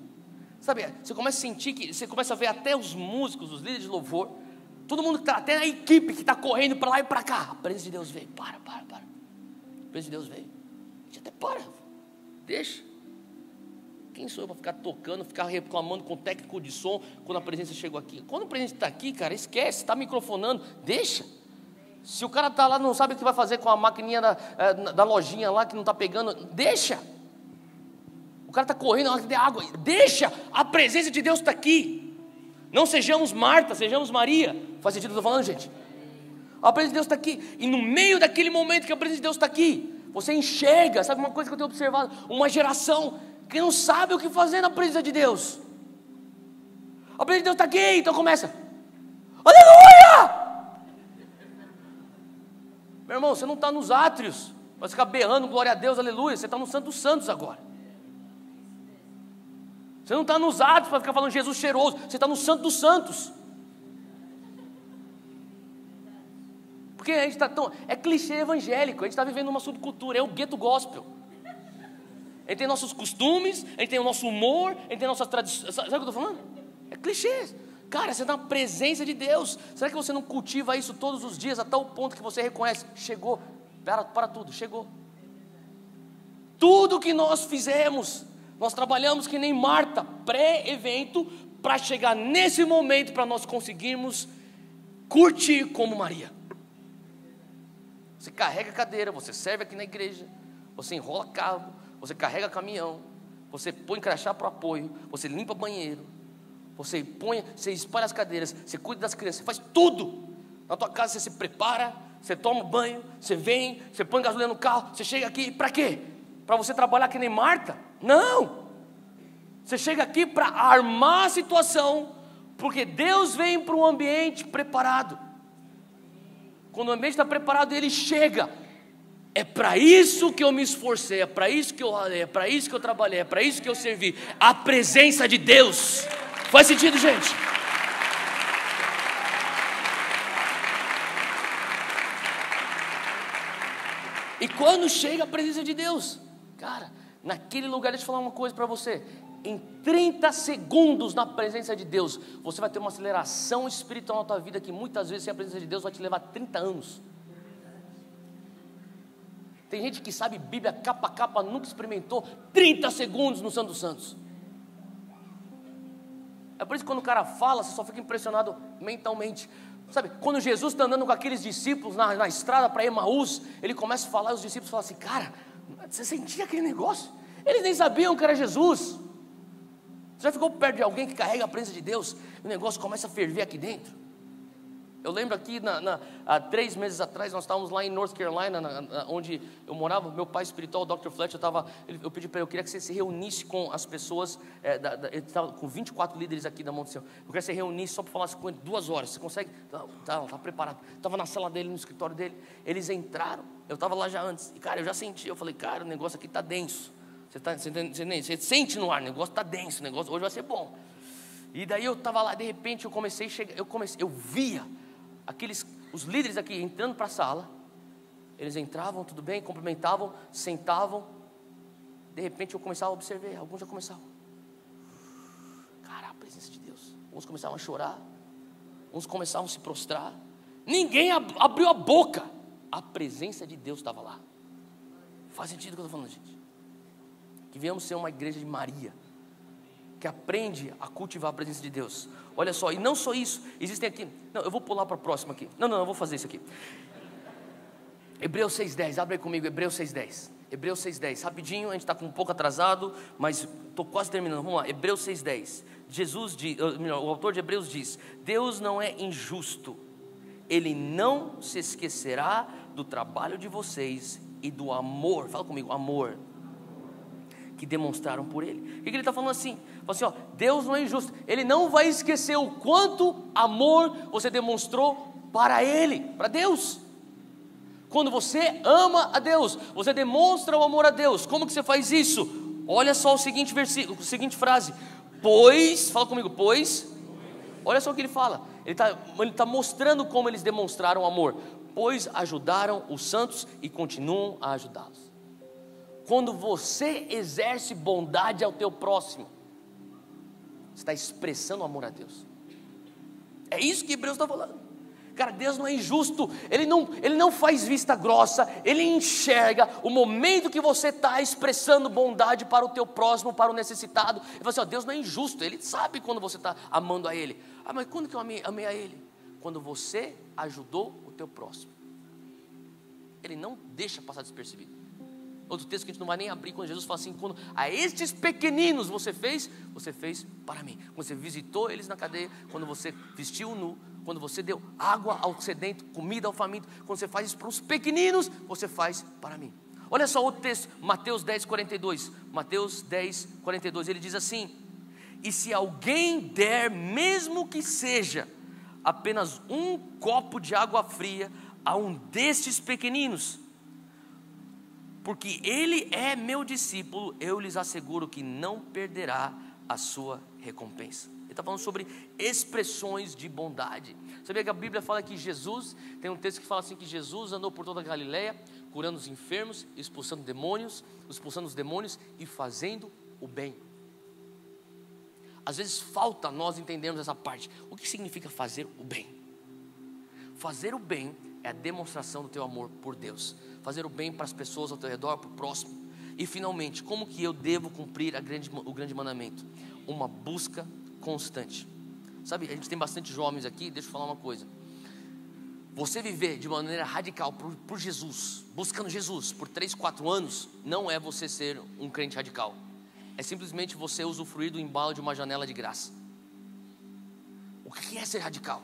sabe, você começa a sentir que, você começa a ver até os músicos, os líderes de louvor, todo mundo que está, até a equipe que está correndo para lá e para cá. A presença de Deus vem, para. A presença de Deus veio. A gente até para. Deixa. Quem sou eu para ficar tocando, ficar reclamando com o técnico de som quando a presença chegou aqui? Quando a presença está aqui, cara, esquece, está microfonando, deixa. Se o cara está lá, não sabe o que vai fazer com a maquininha da lojinha lá que não está pegando, deixa. O cara está correndo, lá que der água, deixa. A presença de Deus está aqui. Não sejamos Marta, sejamos Maria. Faz sentido o que eu estou falando, gente? A presença de Deus está aqui. E no meio daquele momento que a presença de Deus está aqui, você enxerga, sabe uma coisa que eu tenho observado? Uma geração que não sabe o que fazer na presença de Deus. A presença de Deus está aqui, então começa: aleluia! Meu irmão, você não está nos átrios para ficar berrando glória a Deus, aleluia. Você está no Santo dos Santos agora. Você não está nos átrios para ficar falando Jesus cheiroso. Você está no Santo dos Santos. Porque a gente está tão... É clichê evangélico. A gente está vivendo uma subcultura. É o gueto gospel. A gente tem nossos costumes, a gente tem o nosso humor, a gente tem nossas tradições. Sabe o que eu estou falando? É clichê. Cara, você está na presença de Deus. Será que você não cultiva isso todos os dias a tal ponto que você reconhece? Chegou. Para tudo, chegou. Tudo que nós fizemos, nós trabalhamos que nem Marta, pré-evento, para chegar nesse momento, para nós conseguirmos curtir como Maria. Você carrega a cadeira, você serve aqui na igreja, você enrola cabo, você carrega caminhão, você põe crachá para apoio, você limpa banheiro, você espalha as cadeiras, você cuida das crianças, você faz tudo. Na tua casa você se prepara, você toma banho, você vem, você põe gasolina no carro, você chega aqui, para quê? Para você trabalhar que nem Marta? Não! Você chega aqui para armar a situação, porque Deus vem para um ambiente preparado. Quando o ambiente está preparado, Ele chega. É para isso que eu me esforcei, é para isso que eu ralei, é para isso que eu trabalhei, é para isso que eu servi. A presença de Deus. Faz sentido, gente? E quando chega a presença de Deus, cara, naquele lugar, deixa eu falar uma coisa para você. Em 30 segundos na presença de Deus, você vai ter uma aceleração espiritual na tua vida que muitas vezes sem a presença de Deus vai te levar 30 anos. Tem gente que sabe Bíblia capa a capa, nunca experimentou 30 segundos no Santo dos Santos. É por isso que quando o cara fala, você só fica impressionado mentalmente. Sabe, quando Jesus está andando com aqueles discípulos na estrada para Emaús, ele começa a falar e os discípulos falam assim: cara, você sentia aquele negócio? Eles nem sabiam que era Jesus. Você já ficou perto de alguém que carrega a presença de Deus e o negócio começa a ferver aqui dentro? Eu lembro aqui, há 3 meses atrás, nós estávamos lá em North Carolina, onde eu morava. Meu pai espiritual, o Dr. Fletcher, eu pedi para ele, eu queria que você se reunisse com as pessoas, ele estava com 24 líderes aqui da Monte Sião. Eu queria que você reunisse só para falar com ele 2 horas, você consegue? Tá preparado. Estava na sala dele, no escritório dele, eles entraram, eu estava lá já antes, e cara, eu já senti, eu falei, cara, o negócio aqui está denso, você sente no ar, o negócio está denso, o negócio hoje vai ser bom. E daí eu estava lá, de repente eu via os líderes aqui entrando para a sala. Eles entravam, tudo bem, cumprimentavam, sentavam. De repente eu começava a observar, alguns já começavam. Cara, a presença de Deus. Uns começavam a chorar, uns começavam a se prostrar. Ninguém abriu a boca. A presença de Deus estava lá. Faz sentido o que eu estou falando, gente? Que viemos ser uma igreja de Maria, que aprende a cultivar a presença de Deus. Olha só, e não só isso, existem aqui, não, eu vou pular para a próxima aqui, não, eu vou fazer isso aqui. Hebreus 6,10, abre aí comigo, Hebreus 6,10, rapidinho, a gente está um pouco atrasado, mas estou quase terminando, vamos lá, Hebreus 6,10, o autor de Hebreus diz: Deus não é injusto, Ele não se esquecerá do trabalho de vocês e do amor, fala comigo, amor, que demonstraram por Ele. O que ele está falando assim? Fala assim, ó, Deus não é injusto, Ele não vai esquecer o quanto amor você demonstrou para Ele, para Deus. Quando você ama a Deus, você demonstra o amor a Deus. Como que você faz isso? Olha só o seguinte versículo, a seguinte frase: pois, fala comigo, pois, olha só o que ele fala, ele está mostrando como eles demonstraram amor. Pois ajudaram os santos e continuam a ajudá-los. Quando você exerce bondade ao teu próximo, você está expressando amor a Deus. É isso que Hebreus está falando. Cara, Deus não é injusto, Ele não faz vista grossa, Ele enxerga o momento que você está expressando bondade para o teu próximo, para o necessitado. Ele fala assim, ó, Deus não é injusto, Ele sabe quando você está amando a Ele. Ah, mas quando que eu amei a Ele? Quando você ajudou o teu próximo. Ele não deixa passar despercebido. Outro texto que a gente não vai nem abrir, quando Jesus fala assim, quando a estes pequeninos você fez para mim. Quando você visitou eles na cadeia, quando você vestiu nu, quando você deu água ao sedento, comida ao faminto, quando você faz isso para os pequeninos, você faz para mim. Olha só o texto, Mateus 10:42. Mateus 10:42, ele diz assim: e se alguém der, mesmo que seja apenas um copo de água fria a um destes pequeninos, porque ele é meu discípulo, eu lhes asseguro que não perderá a sua recompensa. Ele está falando sobre expressões de bondade. Sabia que a Bíblia fala que Jesus, tem um texto que fala assim, que Jesus andou por toda a Galileia, curando os enfermos, expulsando os demônios e fazendo o bem. Às vezes falta nós entendermos essa parte. O que significa fazer o bem? Fazer o bem é a demonstração do teu amor por Deus. Fazer o bem para as pessoas ao teu redor, para o próximo. E finalmente, como que eu devo cumprir o grande mandamento? Uma busca constante. Sabe, a gente tem bastante jovens aqui, deixa eu falar uma coisa. Você viver de maneira radical por Jesus, buscando Jesus por 3, 4 anos, não é você ser um crente radical. É simplesmente você usufruir do embalo de uma janela de graça. O que é ser radical?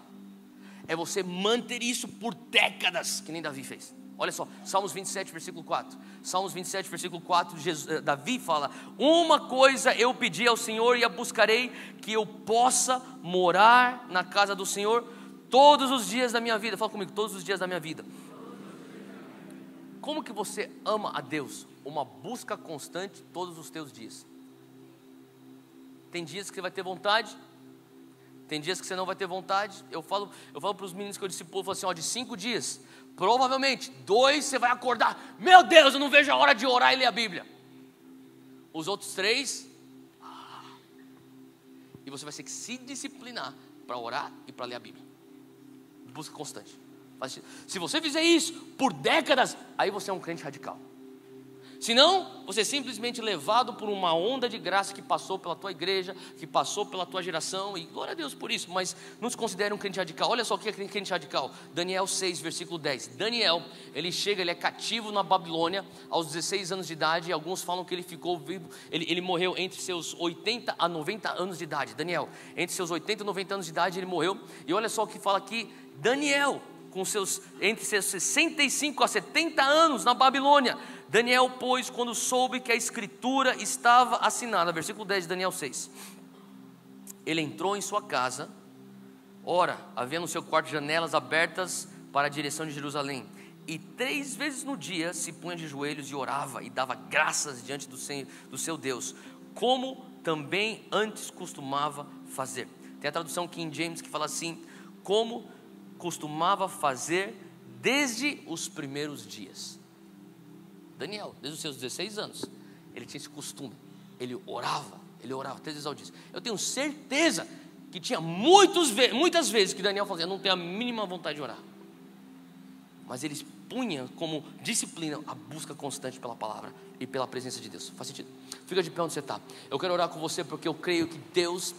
É você manter isso por décadas, que nem Davi fez. Olha só, Salmos 27, versículo 4. Salmos 27, versículo 4, Davi fala: uma coisa eu pedi ao Senhor e a buscarei, que eu possa morar na casa do Senhor todos os dias da minha vida. Fala comigo, todos os dias da minha vida. Como que você ama a Deus? Uma busca constante todos os teus dias. Tem dias que você vai ter vontade, tem dias que você não vai ter vontade. Eu falo para os meninos que eu discipulo, eu falo assim, ó, de 5 dias, provavelmente 2 você vai acordar, meu Deus, eu não vejo a hora de orar e ler a Bíblia. Os outros 3, e você vai ter que se disciplinar para orar e para ler a Bíblia. Busca constante. Se você fizer isso por décadas, aí você é um crente radical. Se não, você é simplesmente levado por uma onda de graça que passou pela tua igreja, que passou pela tua geração, e glória a Deus por isso, mas não se considera um crente radical. Olha só o que é crente radical. Daniel 6, versículo 10. Daniel, ele é cativo na Babilônia aos 16 anos de idade, e alguns falam que ele ficou vivo, ele morreu entre seus 80 a 90 anos de idade. Daniel, entre seus 80 e 90 anos de idade ele morreu, e olha só o que fala aqui, Daniel, entre seus 65 a 70 anos na Babilônia. Daniel, pois, quando soube que a escritura estava assinada, versículo 10 de Daniel 6, ele entrou em sua casa, ora, havia no seu quarto janelas abertas para a direção de Jerusalém, e 3 vezes no dia se punha de joelhos e orava, e dava graças diante do seu Deus, como também antes costumava fazer. Tem a tradução King James que fala assim, como costumava fazer desde os primeiros dias. Daniel, desde os seus 16 anos, ele tinha esse costume, ele orava 3 vezes ao dia. Eu tenho certeza que tinha muitas vezes que Daniel fazia, eu não tenho a mínima vontade de orar, mas ele punha como disciplina a busca constante pela palavra e pela presença de Deus. Faz sentido? Fica de pé onde você está. Eu quero orar com você porque eu creio que Deus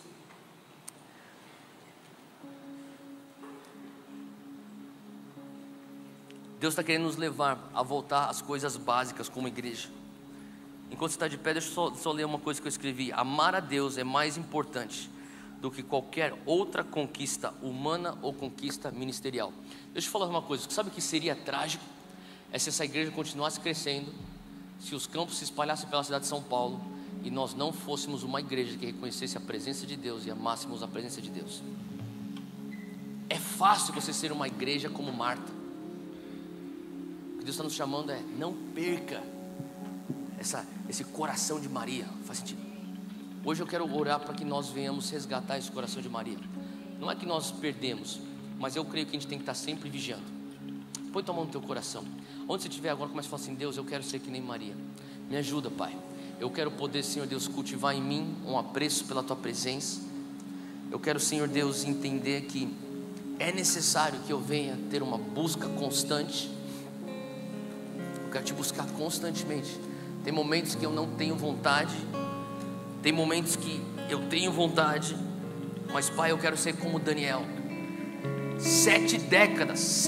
está querendo nos levar a voltar às coisas básicas como igreja. Enquanto você está de pé, deixa eu só ler uma coisa que eu escrevi. Amar a Deus é mais importante do que qualquer outra conquista humana ou conquista ministerial. Deixa eu falar uma coisa, sabe o que seria trágico? É se essa igreja continuasse crescendo, se os campos se espalhassem pela cidade de São Paulo e nós não fôssemos uma igreja que reconhecesse a presença de Deus e amássemos a presença de Deus. É fácil você ser uma igreja como Marta. Deus está nos chamando não perca esse coração de Maria. Faz sentido? Hoje eu quero orar para que nós venhamos resgatar esse coração de Maria. Não é que nós perdemos, mas eu creio que a gente tem que estar sempre vigiando. Põe tua mão no teu coração. Onde você estiver agora, comece a falar assim, Deus, eu quero ser que nem Maria. Me ajuda, Pai. Eu quero poder, Senhor Deus, cultivar em mim um apreço pela tua presença. Eu quero, Senhor Deus, entender que é necessário que eu venha ter uma busca constante. Eu quero te buscar constantemente. Tem momentos que eu não tenho vontade, tem momentos que eu tenho vontade, mas Pai, eu quero ser como Daniel. 7 décadas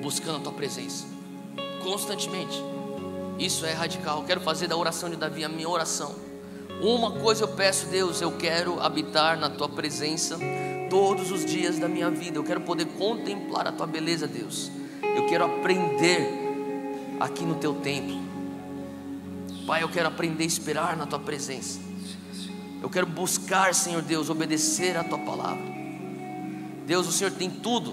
buscando a tua presença constantemente. Isso é radical. Eu quero fazer da oração de Davi a minha oração. Uma coisa eu peço, Deus, eu quero habitar na tua presença todos os dias da minha vida. Eu quero poder contemplar a tua beleza, Deus. Eu quero aprender aqui no teu templo. Pai, eu quero aprender a esperar na tua presença. Eu quero buscar, Senhor Deus, obedecer a tua palavra. Deus, o Senhor tem tudo.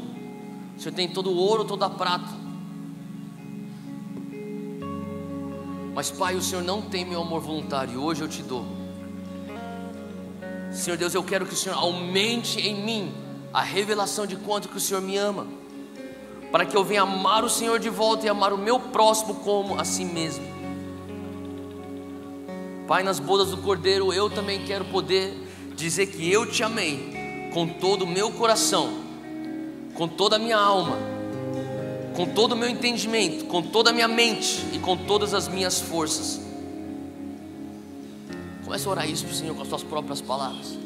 O Senhor tem todo o ouro, toda a prata. Mas Pai, o Senhor não tem meu amor voluntário, e hoje eu te dou. Senhor Deus, eu quero que o Senhor aumente em mim a revelação de quanto que o Senhor me ama, para que eu venha amar o Senhor de volta e amar o meu próximo como a si mesmo. Pai, nas bodas do Cordeiro eu também quero poder dizer que eu te amei com todo o meu coração, com toda a minha alma, com todo o meu entendimento, com toda a minha mente e com todas as minhas forças. Comece a orar isso para o Senhor com as tuas próprias palavras.